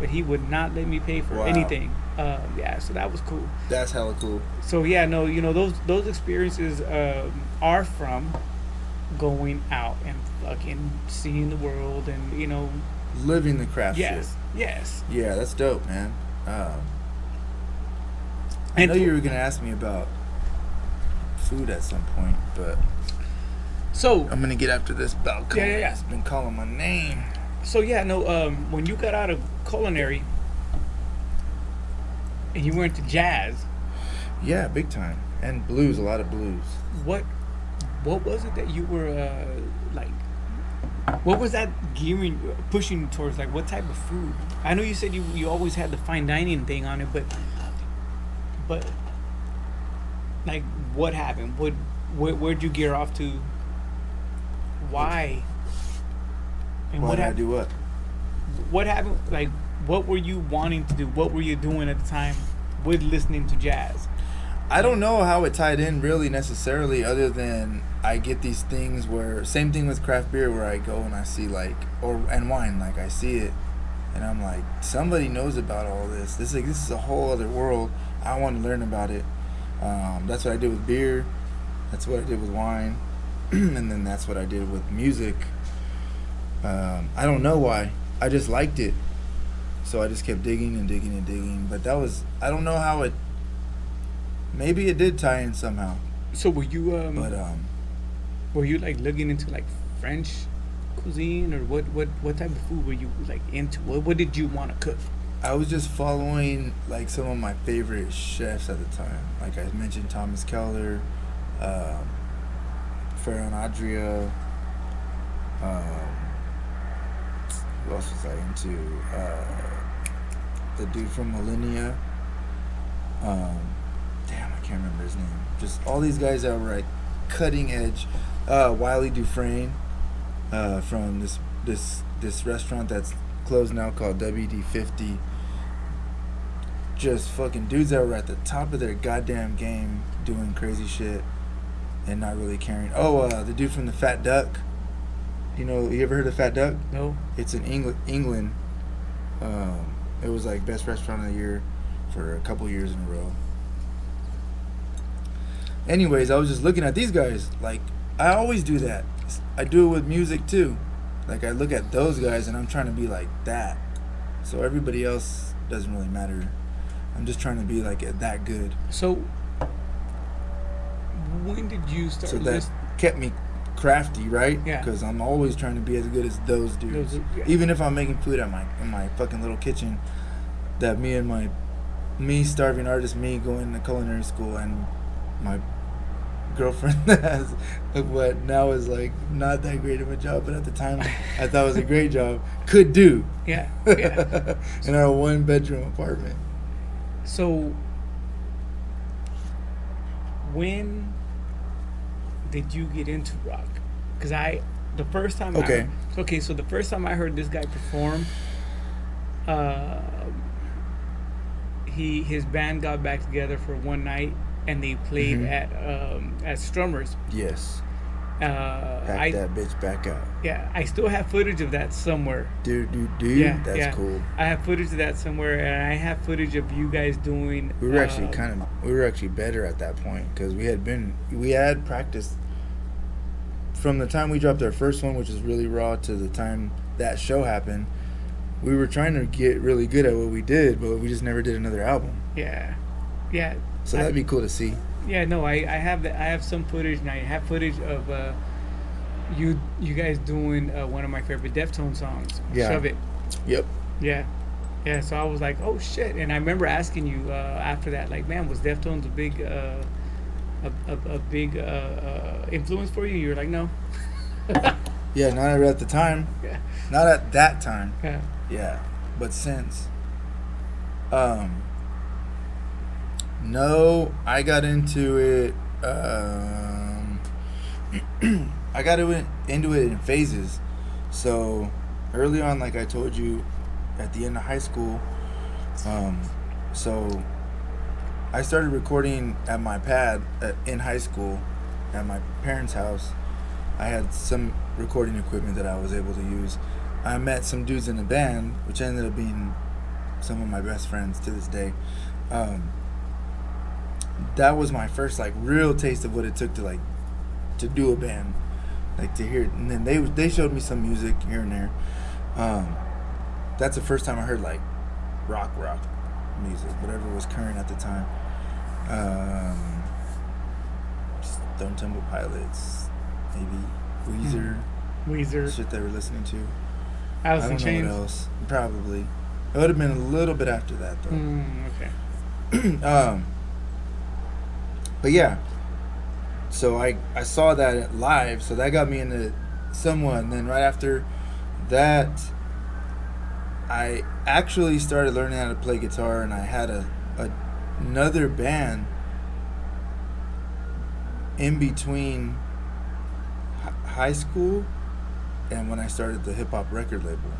Speaker 2: but he would not let me pay for anything. So that was cool.
Speaker 1: That's hella cool.
Speaker 2: So yeah, no, you know, those experiences are from going out and fucking seeing the world and, you know,
Speaker 1: living the craft shit.
Speaker 2: Yes.
Speaker 1: Yeah, that's dope, man. I know you were gonna ask me about food at some point, but
Speaker 2: so
Speaker 1: I'm gonna get after this balcony.
Speaker 2: Yeah.
Speaker 1: It's been calling my name.
Speaker 2: So yeah, no. When you got out of culinary and you went to jazz,
Speaker 1: yeah, big time, and blues, a lot of blues.
Speaker 2: What was it that you were like? What was that pushing towards? Like, what type of food? I know you said you always had the fine dining thing on it, but like, what happened? Where'd you gear off to? Why? And
Speaker 1: Why did I do what?
Speaker 2: What happened? Like, what were you wanting to do? What were you doing at the time with listening to jazz?
Speaker 1: I don't know how it tied in really necessarily, other than I get these things where, same thing with craft beer, where I go and I see and wine, like I see it and I'm like, somebody knows about all this. This is a whole other world. I want to learn about it. That's what I did with beer. That's what I did with wine. And then that's what I did with music. I don't know why. I just liked it. So I just kept digging and digging and digging. But I don't know how it, maybe it did tie in somehow.
Speaker 2: So were you were you like looking into like French cuisine, or what type of food were you like into? What did you want to cook?
Speaker 1: I was just following like some of my favorite chefs at the time. Like I mentioned, Thomas Keller, Ferran Adria. Who else was I into? The dude from Millennia. Damn, I can't remember his name. Just all these guys that were like cutting edge. Wiley Dufresne, from this restaurant that's closed now called WD-50. Just fucking dudes that were at the top of their goddamn game, doing crazy shit and not really caring. The dude from the Fat Duck. You ever heard of Fat Duck?
Speaker 2: No.
Speaker 1: It's in England. It was like best restaurant of the year for a couple years in a row. Anyways, I was just looking at these guys. Like, I always do that. I do it with music too. Like I look at those guys and I'm trying to be like that. So everybody else doesn't really matter. I'm just trying to be like that good.
Speaker 2: So when did you start?
Speaker 1: So that kept me crafty, right?
Speaker 2: Yeah.
Speaker 1: Because I'm always trying to be as good as those dudes.
Speaker 2: Yeah.
Speaker 1: Even if I'm making food at in my fucking little kitchen, that me starving artist, me going to culinary school, and my girlfriend that has what now is like not that great of a job, but at the time I thought it was a great job, could do.
Speaker 2: Yeah.
Speaker 1: In our 1-bedroom apartment.
Speaker 2: So when did you get into rock? Because the first time so the first time I heard this guy perform, his band got back together for one night and they played at Strummers.
Speaker 1: Yes. Pack that bitch back out.
Speaker 2: Yeah, I still have footage of that somewhere.
Speaker 1: Do you?
Speaker 2: Yeah,
Speaker 1: that's cool.
Speaker 2: I have footage of that somewhere, and I have footage of you guys doing.
Speaker 1: We were actually better at that point because we had practiced from the time we dropped our first one, which was really raw, to the time that show happened. We were trying to get really good at what we did, but we just never did another album.
Speaker 2: Yeah.
Speaker 1: So that'd be cool to see.
Speaker 2: Yeah, no, I have that. I have some footage, and I have footage of you guys doing one of my favorite Deftones songs, Shove It.
Speaker 1: Yep.
Speaker 2: Yeah. So I was like, oh shit, and I remember asking you after that, like, man, was Deftones a big influence for you? You were like, no.
Speaker 1: Yeah, not at the time.
Speaker 2: Yeah.
Speaker 1: Not at that time.
Speaker 2: Yeah.
Speaker 1: Yeah, but since. No, I got into it. I got into it in phases. So early on, like I told you, at the end of high school, so I started recording at my pad in high school at my parents' house. I had some recording equipment that I was able to use. I met some dudes in a band, which ended up being some of my best friends to this day. That was my first like real taste of what it took to do a band, like to hear it. And then they showed me some music here and there. That's the first time I heard like rock music, whatever was current at the time. Stone Temple Pilots, maybe Weezer, shit they were listening to.
Speaker 2: Alice in
Speaker 1: I don't
Speaker 2: Chains.
Speaker 1: know what else. Probably it would have been a little bit after that though.
Speaker 2: Okay.
Speaker 1: But yeah, so I saw that live, so that got me into somewhat. And then right after that, I actually started learning how to play guitar, and I had another band in between high school and when I started the hip hop record label.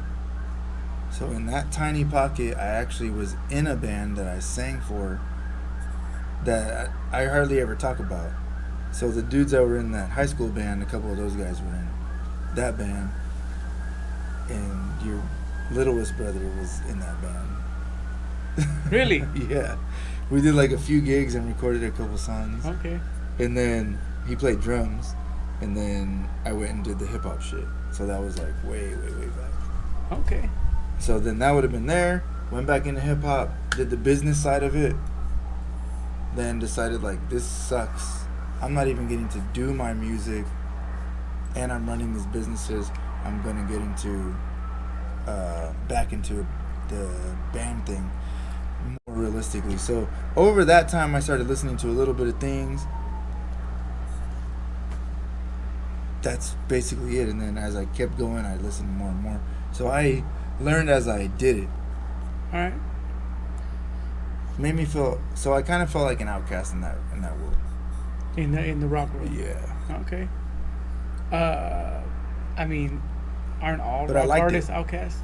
Speaker 1: So in that tiny pocket, I actually was in a band that I sang for that I hardly ever talk about. So the dudes that were in that high school band, a couple of those guys were in that band, and your littlest brother was in that band.
Speaker 2: Really?
Speaker 1: Yeah. We did like a few gigs and recorded a couple songs.
Speaker 2: Okay.
Speaker 1: And then he played drums, and then I went and did the hip hop shit. So that was like way back.
Speaker 2: Okay.
Speaker 1: So then that would have been there. Went back into hip hop, did the business side of it. Then decided like this sucks. I'm not even getting to do my music, and I'm running these businesses. I'm gonna get into back into the band thing more realistically. So over that time, I started listening to a little bit of things. That's basically it. And then as I kept going, I listened more and more. So I learned as I did it.
Speaker 2: All right.
Speaker 1: Made me feel, so I kind of felt like an outcast in that world.
Speaker 2: In the rock world.
Speaker 1: Yeah.
Speaker 2: Okay. I mean, aren't all
Speaker 1: But
Speaker 2: rock artists outcasts?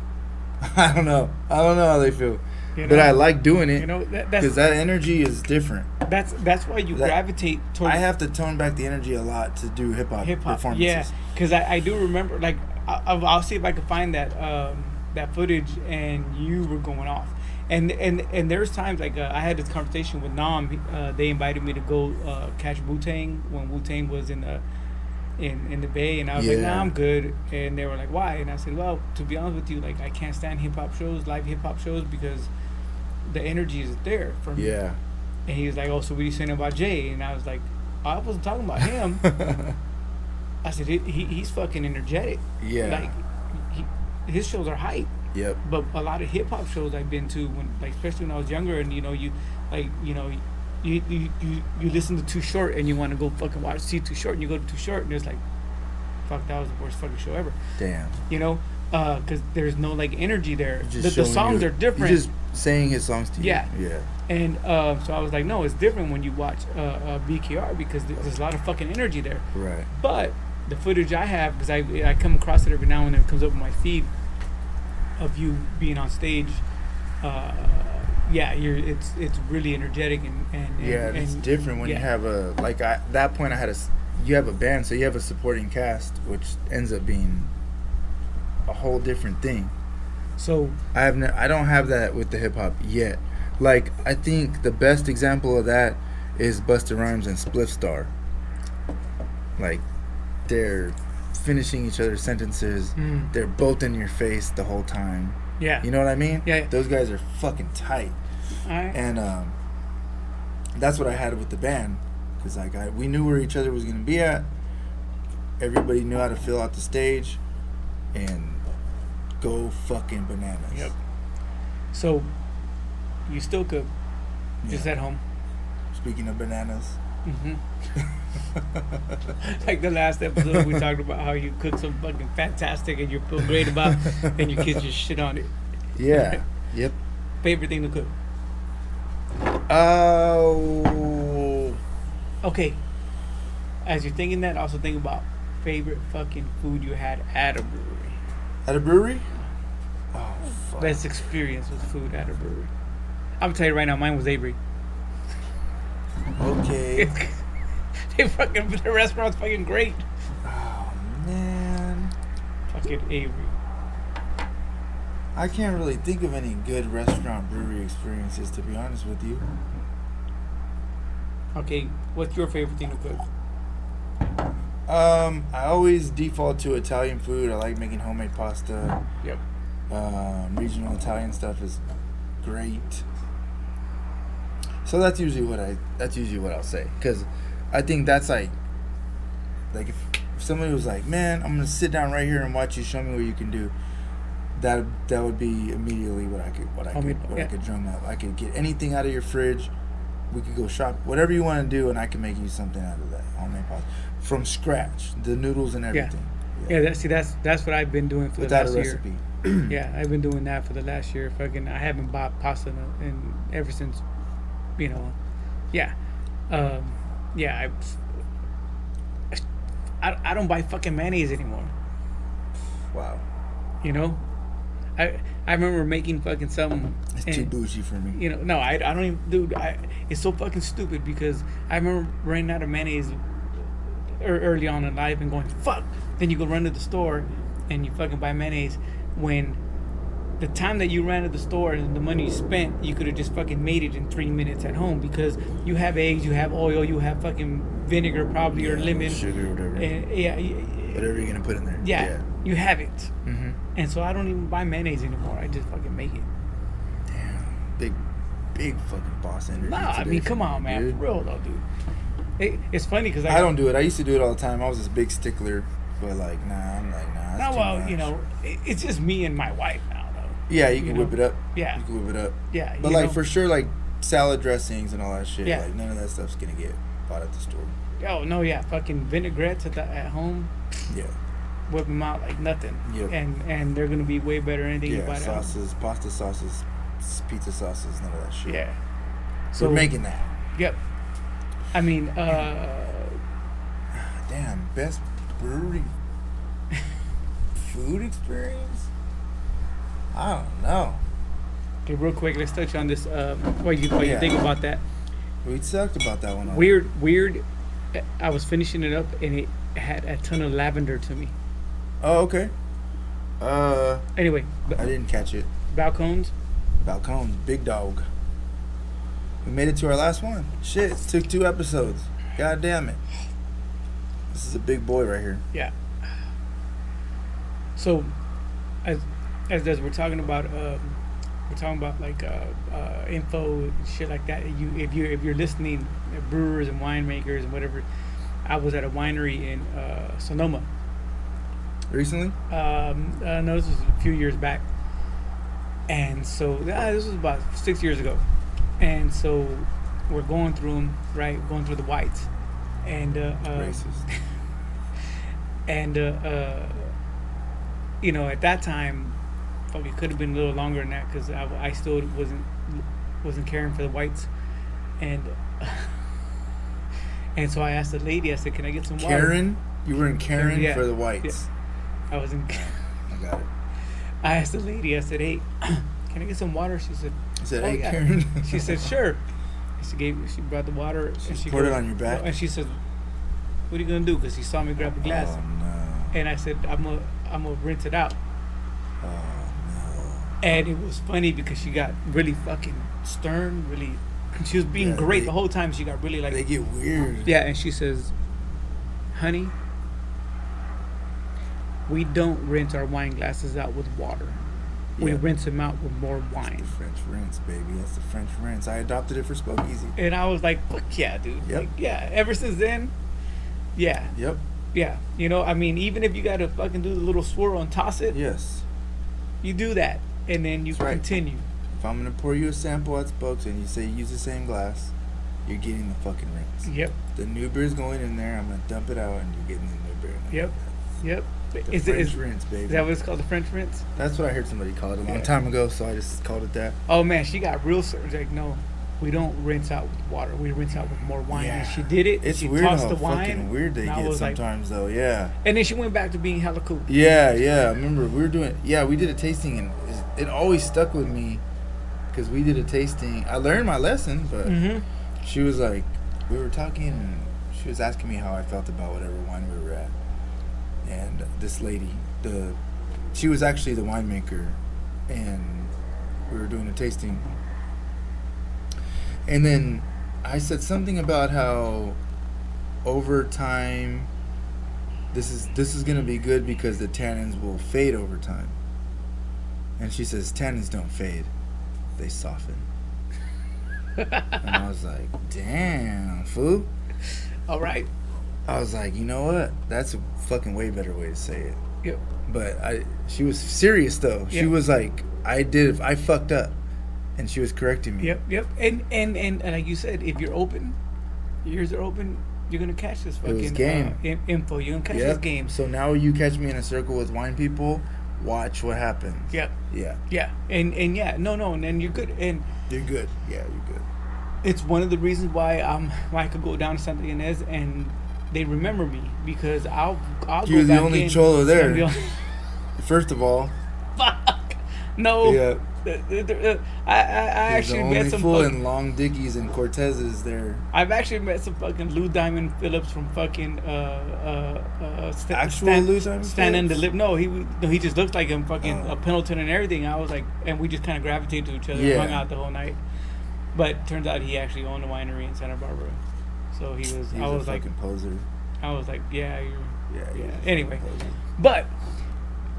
Speaker 1: I don't know how they feel,
Speaker 2: You know?
Speaker 1: but I like doing it.
Speaker 2: You know,
Speaker 1: because that energy is different.
Speaker 2: That's why you gravitate towards.
Speaker 1: I have to tone back the energy a lot to do hip hop performances.
Speaker 2: Yeah, because I do remember, like, I'll see if I can find that that footage, and you were going off. And there's times like I had this conversation with Nam. They invited me to go catch Wu-Tang when Wu-Tang was in in the Bay, and I was like, nah, I'm good. And they were like, why? And I said, well, to be honest with you, like I can't stand hip hop shows, live hip hop shows, because the energy is there for me.
Speaker 1: Yeah.
Speaker 2: And he was like, oh, so what are you saying about Jay? And I was like, I wasn't talking about him. I said, he's fucking energetic.
Speaker 1: Yeah.
Speaker 2: Like, his shows are hype.
Speaker 1: Yep.
Speaker 2: But a lot of hip hop shows I've been to, when, like, especially when I was younger, and you listen to Too Short and you want to go fucking see Too Short, and you go to Too Short and it's like, fuck, that was the worst fucking show ever.
Speaker 1: Damn.
Speaker 2: Because there's no like energy there. The songs are different.
Speaker 1: You're just saying his songs to you.
Speaker 2: Yeah.
Speaker 1: Yeah.
Speaker 2: And so I was like, no, it's different when you watch Bkr, because there's a lot of fucking energy there.
Speaker 1: Right.
Speaker 2: But the footage I have, because I come across it every now and then, it comes up on my feed of you being on stage. It's really energetic and
Speaker 1: it's different when you have that point you have a band, so you have a supporting cast, which ends up being a whole different thing.
Speaker 2: So
Speaker 1: I don't have that with the hip hop yet. Like, I think the best example of that is Busta Rhymes and Spliff Star. Like, they're finishing each other's sentences. They're both in your face the whole time.
Speaker 2: Yeah.
Speaker 1: You know what I mean?
Speaker 2: Yeah.
Speaker 1: Those guys are fucking tight.
Speaker 2: All right.
Speaker 1: And that's what I had with the band, because like we knew where each other was gonna be at. Everybody knew how to fill out the stage, and go fucking bananas.
Speaker 2: Yep. So you still cook, just at home.
Speaker 1: Speaking of bananas.
Speaker 2: Mm-hmm. Like the last episode, we talked about how you cook some fucking fantastic and you feel great about, and your kids just shit on it.
Speaker 1: Yeah. Yep.
Speaker 2: Favorite thing to cook?
Speaker 1: Oh.
Speaker 2: Okay. As you're thinking that, also think about favorite fucking food you had at a brewery.
Speaker 1: At a brewery? Oh, fuck.
Speaker 2: Best experience with food at a brewery. I'm gonna tell you right now, mine was Avery.
Speaker 1: Okay.
Speaker 2: The restaurant's fucking great.
Speaker 1: Oh, man.
Speaker 2: Fucking Avery.
Speaker 1: I can't really think of any good restaurant brewery experiences, to be honest with you.
Speaker 2: Okay, what's your favorite thing to cook?
Speaker 1: I always default to Italian food. I like making homemade pasta.
Speaker 2: Yep.
Speaker 1: Regional Italian stuff is great. So that's usually what I'll say, because I think that's like if somebody was like, man, I'm gonna sit down right here and watch you show me what you can do, that would be immediately what I could drum up. I could get anything out of your fridge. We could go shop, whatever you want to do, and I can make you something out of that homemade pasta from scratch, the noodles and everything.
Speaker 2: That's what I've been doing for the last year.
Speaker 1: Without a recipe.
Speaker 2: Yeah, I've been doing that for the last year. Fucking, I haven't bought pasta in ever since, I don't buy fucking mayonnaise anymore.
Speaker 1: Wow.
Speaker 2: I remember making fucking something.
Speaker 1: It's too bougie for me.
Speaker 2: No, I don't even, dude. It's so fucking stupid, because I remember running out of mayonnaise early on in life and going, fuck. Then you go run to the store and you fucking buy mayonnaise, when the time that you ran to the store and the money you spent, you could have just fucking made it in 3 minutes at home, because you have eggs, you have oil, you have fucking vinegar probably, or lemon,
Speaker 1: sugar, whatever.
Speaker 2: And,
Speaker 1: whatever you're gonna put in there.
Speaker 2: Yeah. You have it.
Speaker 1: Mm-hmm.
Speaker 2: And so I don't even buy mayonnaise anymore. I just fucking make it.
Speaker 1: Damn, big fucking boss energy.
Speaker 2: Nah, I mean, come on, man,
Speaker 1: dude.
Speaker 2: for real though, dude. It's funny because
Speaker 1: I don't do it. I used to do it all the time. I was this big stickler, but like, nah.
Speaker 2: No, well, it's just me and my wife now, though.
Speaker 1: Yeah, you can whip it up.
Speaker 2: Yeah,
Speaker 1: you can whip it up.
Speaker 2: Yeah,
Speaker 1: but like for sure, like salad dressings and all that shit. Like none of that stuff's gonna get bought at the store.
Speaker 2: Oh no, yeah, fucking vinaigrettes at home.
Speaker 1: Yeah.
Speaker 2: Whip them out like nothing.
Speaker 1: Yep.
Speaker 2: And they're gonna be way better than anything you buy.
Speaker 1: Sauces, pasta sauces, pizza sauces, none of that shit.
Speaker 2: Yeah. So
Speaker 1: we're making that.
Speaker 2: Yep. I mean,
Speaker 1: damn, best brewery food experience? I don't know.
Speaker 2: Okay, real quick, let's touch on this. What you think about that?
Speaker 1: We talked about that one.
Speaker 2: Weird. I was finishing it up and it had a ton of lavender to me.
Speaker 1: Oh, okay.
Speaker 2: Anyway,
Speaker 1: I didn't catch it.
Speaker 2: Balcones,
Speaker 1: big dog. We made it to our last one. Shit, took 2 episodes. God damn it. This is a big boy right here.
Speaker 2: Yeah. So, as we're talking about like info and shit like that. If you're listening, brewers and winemakers and whatever. I was at a winery in Sonoma.
Speaker 1: Recently?
Speaker 2: No, this was a few years back. And so this was about 6 years ago. And so we're going through them, right? Going through the whites, and
Speaker 1: racist.
Speaker 2: And at that time, fuck, it could have been a little longer than that because I still wasn't caring for the whites, and and so I asked the lady. I said, "Can I get some water?"
Speaker 1: Karen, you were in Karen
Speaker 2: yeah.
Speaker 1: for the whites.
Speaker 2: Yeah. I was in.
Speaker 1: I got it.
Speaker 2: I asked the lady. I said, "Hey, can I get some water?" She said,
Speaker 1: "Hey,
Speaker 2: yeah."
Speaker 1: Karen."
Speaker 2: She said, "Sure." She brought the water and she
Speaker 1: poured it on your back.
Speaker 2: And she said, "What are you gonna do?" Because she saw me grab a glass.
Speaker 1: Oh no.
Speaker 2: And I said, "I'm gonna rinse it out."
Speaker 1: Oh no.
Speaker 2: And it was funny because she got really fucking stern. Really, she was being great the whole time. She got really like.
Speaker 1: They get weird.
Speaker 2: Yeah, and she says, "Honey, we don't rinse our wine glasses out with water. We rinse them out with more wine."
Speaker 1: That's the French rinse, baby. That's the French rinse. I adopted it for Spokeezy.
Speaker 2: And I was like, "Fuck yeah, dude!"
Speaker 1: Yep.
Speaker 2: Like, yeah. Ever since then, yeah.
Speaker 1: Yep.
Speaker 2: Yeah. I mean, even if you got to fucking do the little swirl and toss it,
Speaker 1: yes,
Speaker 2: you do that, and then you continue.
Speaker 1: If I'm gonna pour you a sample at Spokes and you say use the same glass, you're getting the fucking rinse.
Speaker 2: Yep.
Speaker 1: The new beer's going in there. I'm gonna dump it out, and you're getting the new beer.
Speaker 2: Yep. Yep.
Speaker 1: The French rinse, baby.
Speaker 2: Is that what it's called, the French rinse?
Speaker 1: That's what I heard somebody call it a long time ago, so I just called it that.
Speaker 2: Oh man, she got real serious. Like, no, we don't rinse out with water. We rinse out with more wine.
Speaker 1: Yeah.
Speaker 2: And she did it.
Speaker 1: It's
Speaker 2: she
Speaker 1: weird
Speaker 2: tossed
Speaker 1: how
Speaker 2: the wine,
Speaker 1: fucking weird they get sometimes, though. Yeah.
Speaker 2: And then she went back to being hella cool.
Speaker 1: Yeah. I remember we did a tasting, and it always stuck with me because we did a tasting. I learned my lesson, but she was like, we were talking, and she was asking me how I felt about whatever wine we were at. And this lady, she was actually the winemaker, and we were doing a tasting. And then I said something about how over time this is gonna be good because the tannins will fade over time. And she says tannins don't fade, they soften. And I was like, damn, fool.
Speaker 2: All right.
Speaker 1: I was like, you know what? That's a fucking way better way to say it.
Speaker 2: Yep.
Speaker 1: But she was serious though. She was like, I fucked up, and she was correcting me.
Speaker 2: Yep. And like you said, if you're open, your ears are open, you're gonna catch this fucking
Speaker 1: game.
Speaker 2: Info. You're gonna catch this game.
Speaker 1: So now you catch me in a circle with wine people. Watch what happens.
Speaker 2: Yep.
Speaker 1: Yeah.
Speaker 2: And no, and then you're good. And
Speaker 1: you're good. Yeah, you're good.
Speaker 2: It's one of the reasons why I could go down to Santa Ynez and they remember me because I'll
Speaker 1: You're
Speaker 2: go
Speaker 1: the
Speaker 2: back
Speaker 1: only
Speaker 2: in.
Speaker 1: cholo there. First of all.
Speaker 2: Fuck. No.
Speaker 1: Yeah.
Speaker 2: I actually met some
Speaker 1: fool in long dickies and Cortezes there.
Speaker 2: I've actually met some fucking Lou Diamond Phillips from fucking
Speaker 1: actual Lou Diamond
Speaker 2: Stand in the lip. No, he just looks like him, fucking a Pendleton and everything. I was like, and we just kind of gravitated to each other and hung out the whole night. But turns out he actually owned a winery in Santa Barbara. So he was. I was like,
Speaker 1: poser.
Speaker 2: I was like, yeah,
Speaker 1: yeah.
Speaker 2: Anyway, but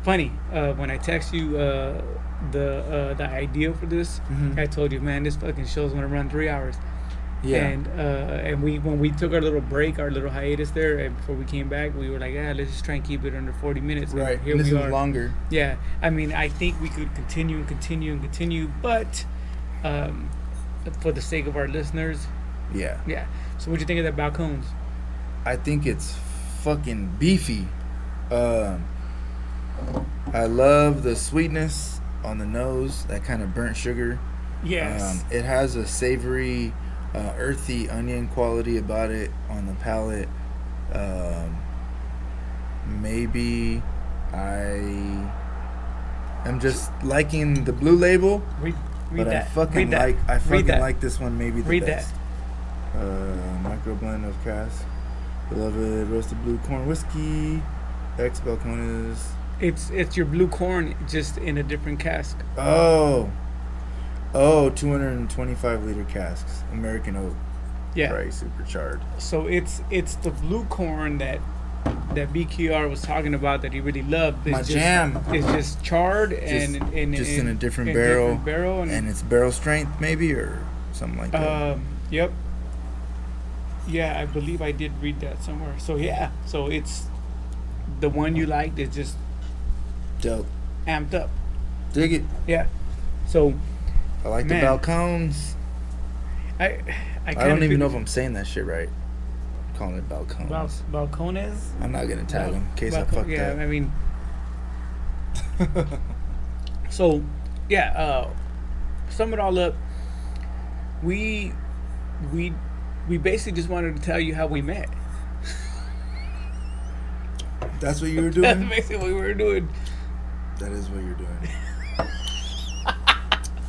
Speaker 2: funny when I text you the idea for this, I told you, man, this fucking show's gonna run 3 hours. Yeah. And when we took our little break, our little hiatus there, and before we came back, we were like, let's just try and keep it under 40 minutes.
Speaker 1: Right.
Speaker 2: Here
Speaker 1: this
Speaker 2: we
Speaker 1: is
Speaker 2: are.
Speaker 1: Longer.
Speaker 2: Yeah. I mean, I think we could continue, but for the sake of our listeners.
Speaker 1: Yeah.
Speaker 2: Yeah. So what'd you think of that balcones?
Speaker 1: I think it's fucking beefy. I love the sweetness on the nose, that kind of burnt sugar.
Speaker 2: Yes.
Speaker 1: It has a savory, earthy onion quality about it on the palate. Maybe I am just liking the blue label.
Speaker 2: Read
Speaker 1: but
Speaker 2: that.
Speaker 1: I fucking like this one maybe the best. Micro blend of cask, beloved roasted blue corn whiskey, ex Balcones.
Speaker 2: It's your blue corn, just in a different cask.
Speaker 1: Oh, 225 liter casks, American oak.
Speaker 2: Yeah.
Speaker 1: Right, supercharged.
Speaker 2: So it's the blue corn that Bkr was talking about that he really loved.
Speaker 1: My jam.
Speaker 2: It's just charred and
Speaker 1: just in a different barrel.
Speaker 2: And
Speaker 1: it's barrel strength maybe or something like that.
Speaker 2: Yep. Yeah, I believe I did read that somewhere. So yeah, so it's the one you liked is just
Speaker 1: dope,
Speaker 2: amped up.
Speaker 1: Dig it.
Speaker 2: Yeah. So
Speaker 1: I like the balcones.
Speaker 2: I
Speaker 1: don't even know if I'm saying that shit right. I'm calling it balcones.
Speaker 2: Balcones.
Speaker 1: I'm not gonna tag them in case I fucked up.
Speaker 2: Yeah, I mean. So, yeah. Sum it all up. We basically just wanted to tell you how we met.
Speaker 1: That's what you were doing?
Speaker 2: That's basically what we were doing.
Speaker 1: That is what you're doing.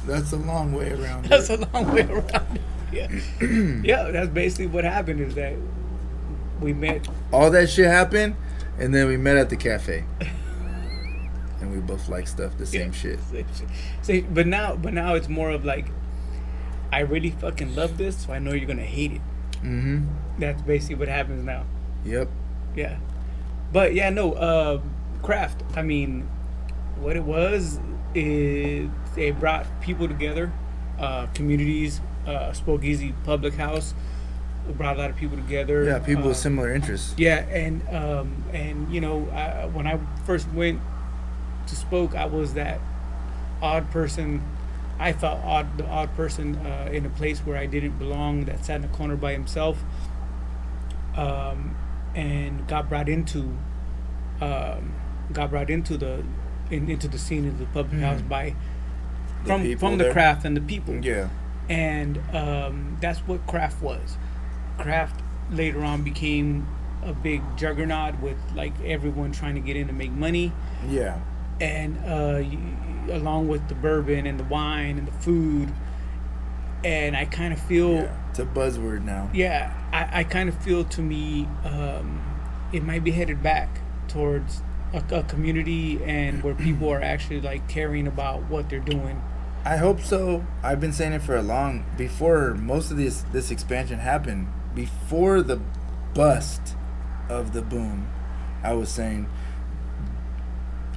Speaker 1: That's a long way around
Speaker 2: That's a long way around it. Yeah. Yeah, that's basically what happened is that we met.
Speaker 1: All that shit happened, and then we met at the cafe. And we both like stuff, the same shit.
Speaker 2: See, but now it's more of like, I really fucking love this, so I know you're gonna hate it.
Speaker 1: Mm-hmm.
Speaker 2: That's basically what happens now.
Speaker 1: Yep.
Speaker 2: Yeah. But yeah, no, craft. I mean, what it was is it brought people together, communities, Spokeezy Public House. It brought a lot of people together.
Speaker 1: Yeah, people with similar interests.
Speaker 2: Yeah, and you know, when I first went to Spoke, I was that odd person. I felt the odd person in a place where I didn't belong, that sat in a corner by himself, and got brought into the scene of the public house by from the craft and the people.
Speaker 1: Yeah,
Speaker 2: and that's what craft was. Craft later on became a big juggernaut with like everyone trying to get in to make money.
Speaker 1: Yeah.
Speaker 2: And along with the bourbon and the wine and the food, and I kind of feel
Speaker 1: it's a buzzword now.
Speaker 2: Yeah, I kind of feel to me it might be headed back towards a community and where people are actually like caring about what they're doing.
Speaker 1: I hope so. I've been saying it for before most of this expansion happened, before the bust of the boom. I was saying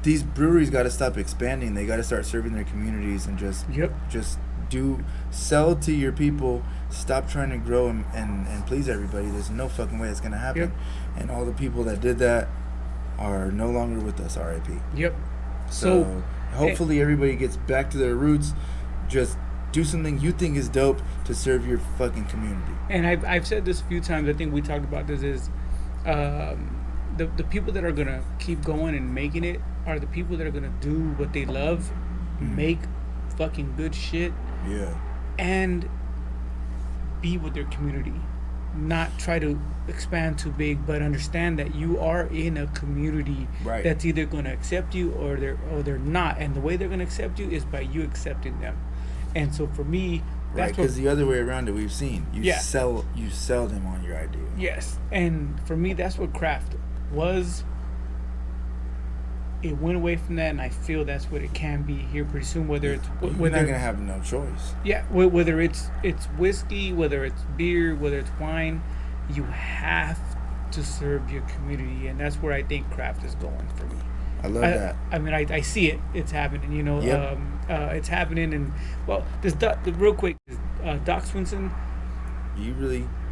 Speaker 1: these breweries got to stop expanding. They got to start serving their communities and just sell to your people. Stop trying to grow and please everybody. There's no fucking way it's gonna happen.
Speaker 2: Yep.
Speaker 1: And all the people that did that are no longer with us. R.I.P.
Speaker 2: Yep.
Speaker 1: So hopefully everybody gets back to their roots. Just do something you think is dope to serve your fucking community.
Speaker 2: And I've said this a few times. I think we talked about this. Is the people that are gonna keep going and making it are the people that are gonna do what they love, make fucking good shit, and be with their community. Not try to expand too big, but understand that you are in a community that's either gonna accept you or they're not, and the way they're gonna accept you is by you accepting them. And so for me, that's
Speaker 1: because the other way around it we've seen. You sell them on your idea.
Speaker 2: Yes, and for me that's what craft was. It went away from that, and I feel that's what it can be here pretty soon. Whether it's
Speaker 1: you're not gonna have no choice.
Speaker 2: Yeah, whether it's whiskey, whether it's beer, whether it's wine, you have to serve your community, and that's where I think craft is going for me.
Speaker 1: I love that.
Speaker 2: I mean, I see it. It's happening. You know, it's happening, and well, real quick, Doc Swinson.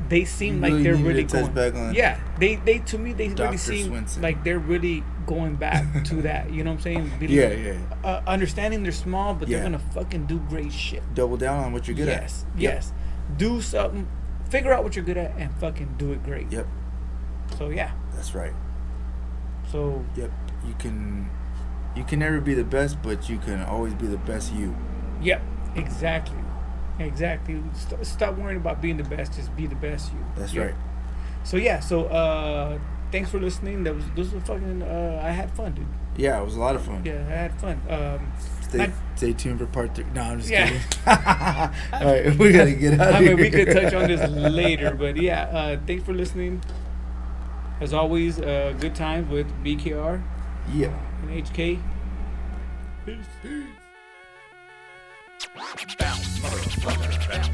Speaker 2: They seem like they're really going back on. Yeah, they to me they really seem like they're really going back to that. You know what I'm saying? Understanding they're small, but they're gonna fucking do great shit.
Speaker 1: Double down on what you're good at.
Speaker 2: Yes. Do something. Figure out what you're good at and fucking do it great.
Speaker 1: Yep.
Speaker 2: So yeah.
Speaker 1: That's right.
Speaker 2: So.
Speaker 1: Yep. You can never be the best, but you can always be the best you.
Speaker 2: Yep. Exactly. Stop worrying about being the best. Just be the best you.
Speaker 1: That's right.
Speaker 2: So yeah. So thanks for listening. This was fucking. I had fun, dude.
Speaker 1: Yeah, it was a lot of fun.
Speaker 2: Yeah, I had fun.
Speaker 1: Stay tuned for part 3. No, I'm just kidding. All right, we gotta get out of here.
Speaker 2: I mean, we could touch on this later, but yeah. Thanks for listening. As always, good times with Bkr.
Speaker 1: Yeah.
Speaker 2: And HK. Peace.
Speaker 3: Bounce, motherfucker, bounce.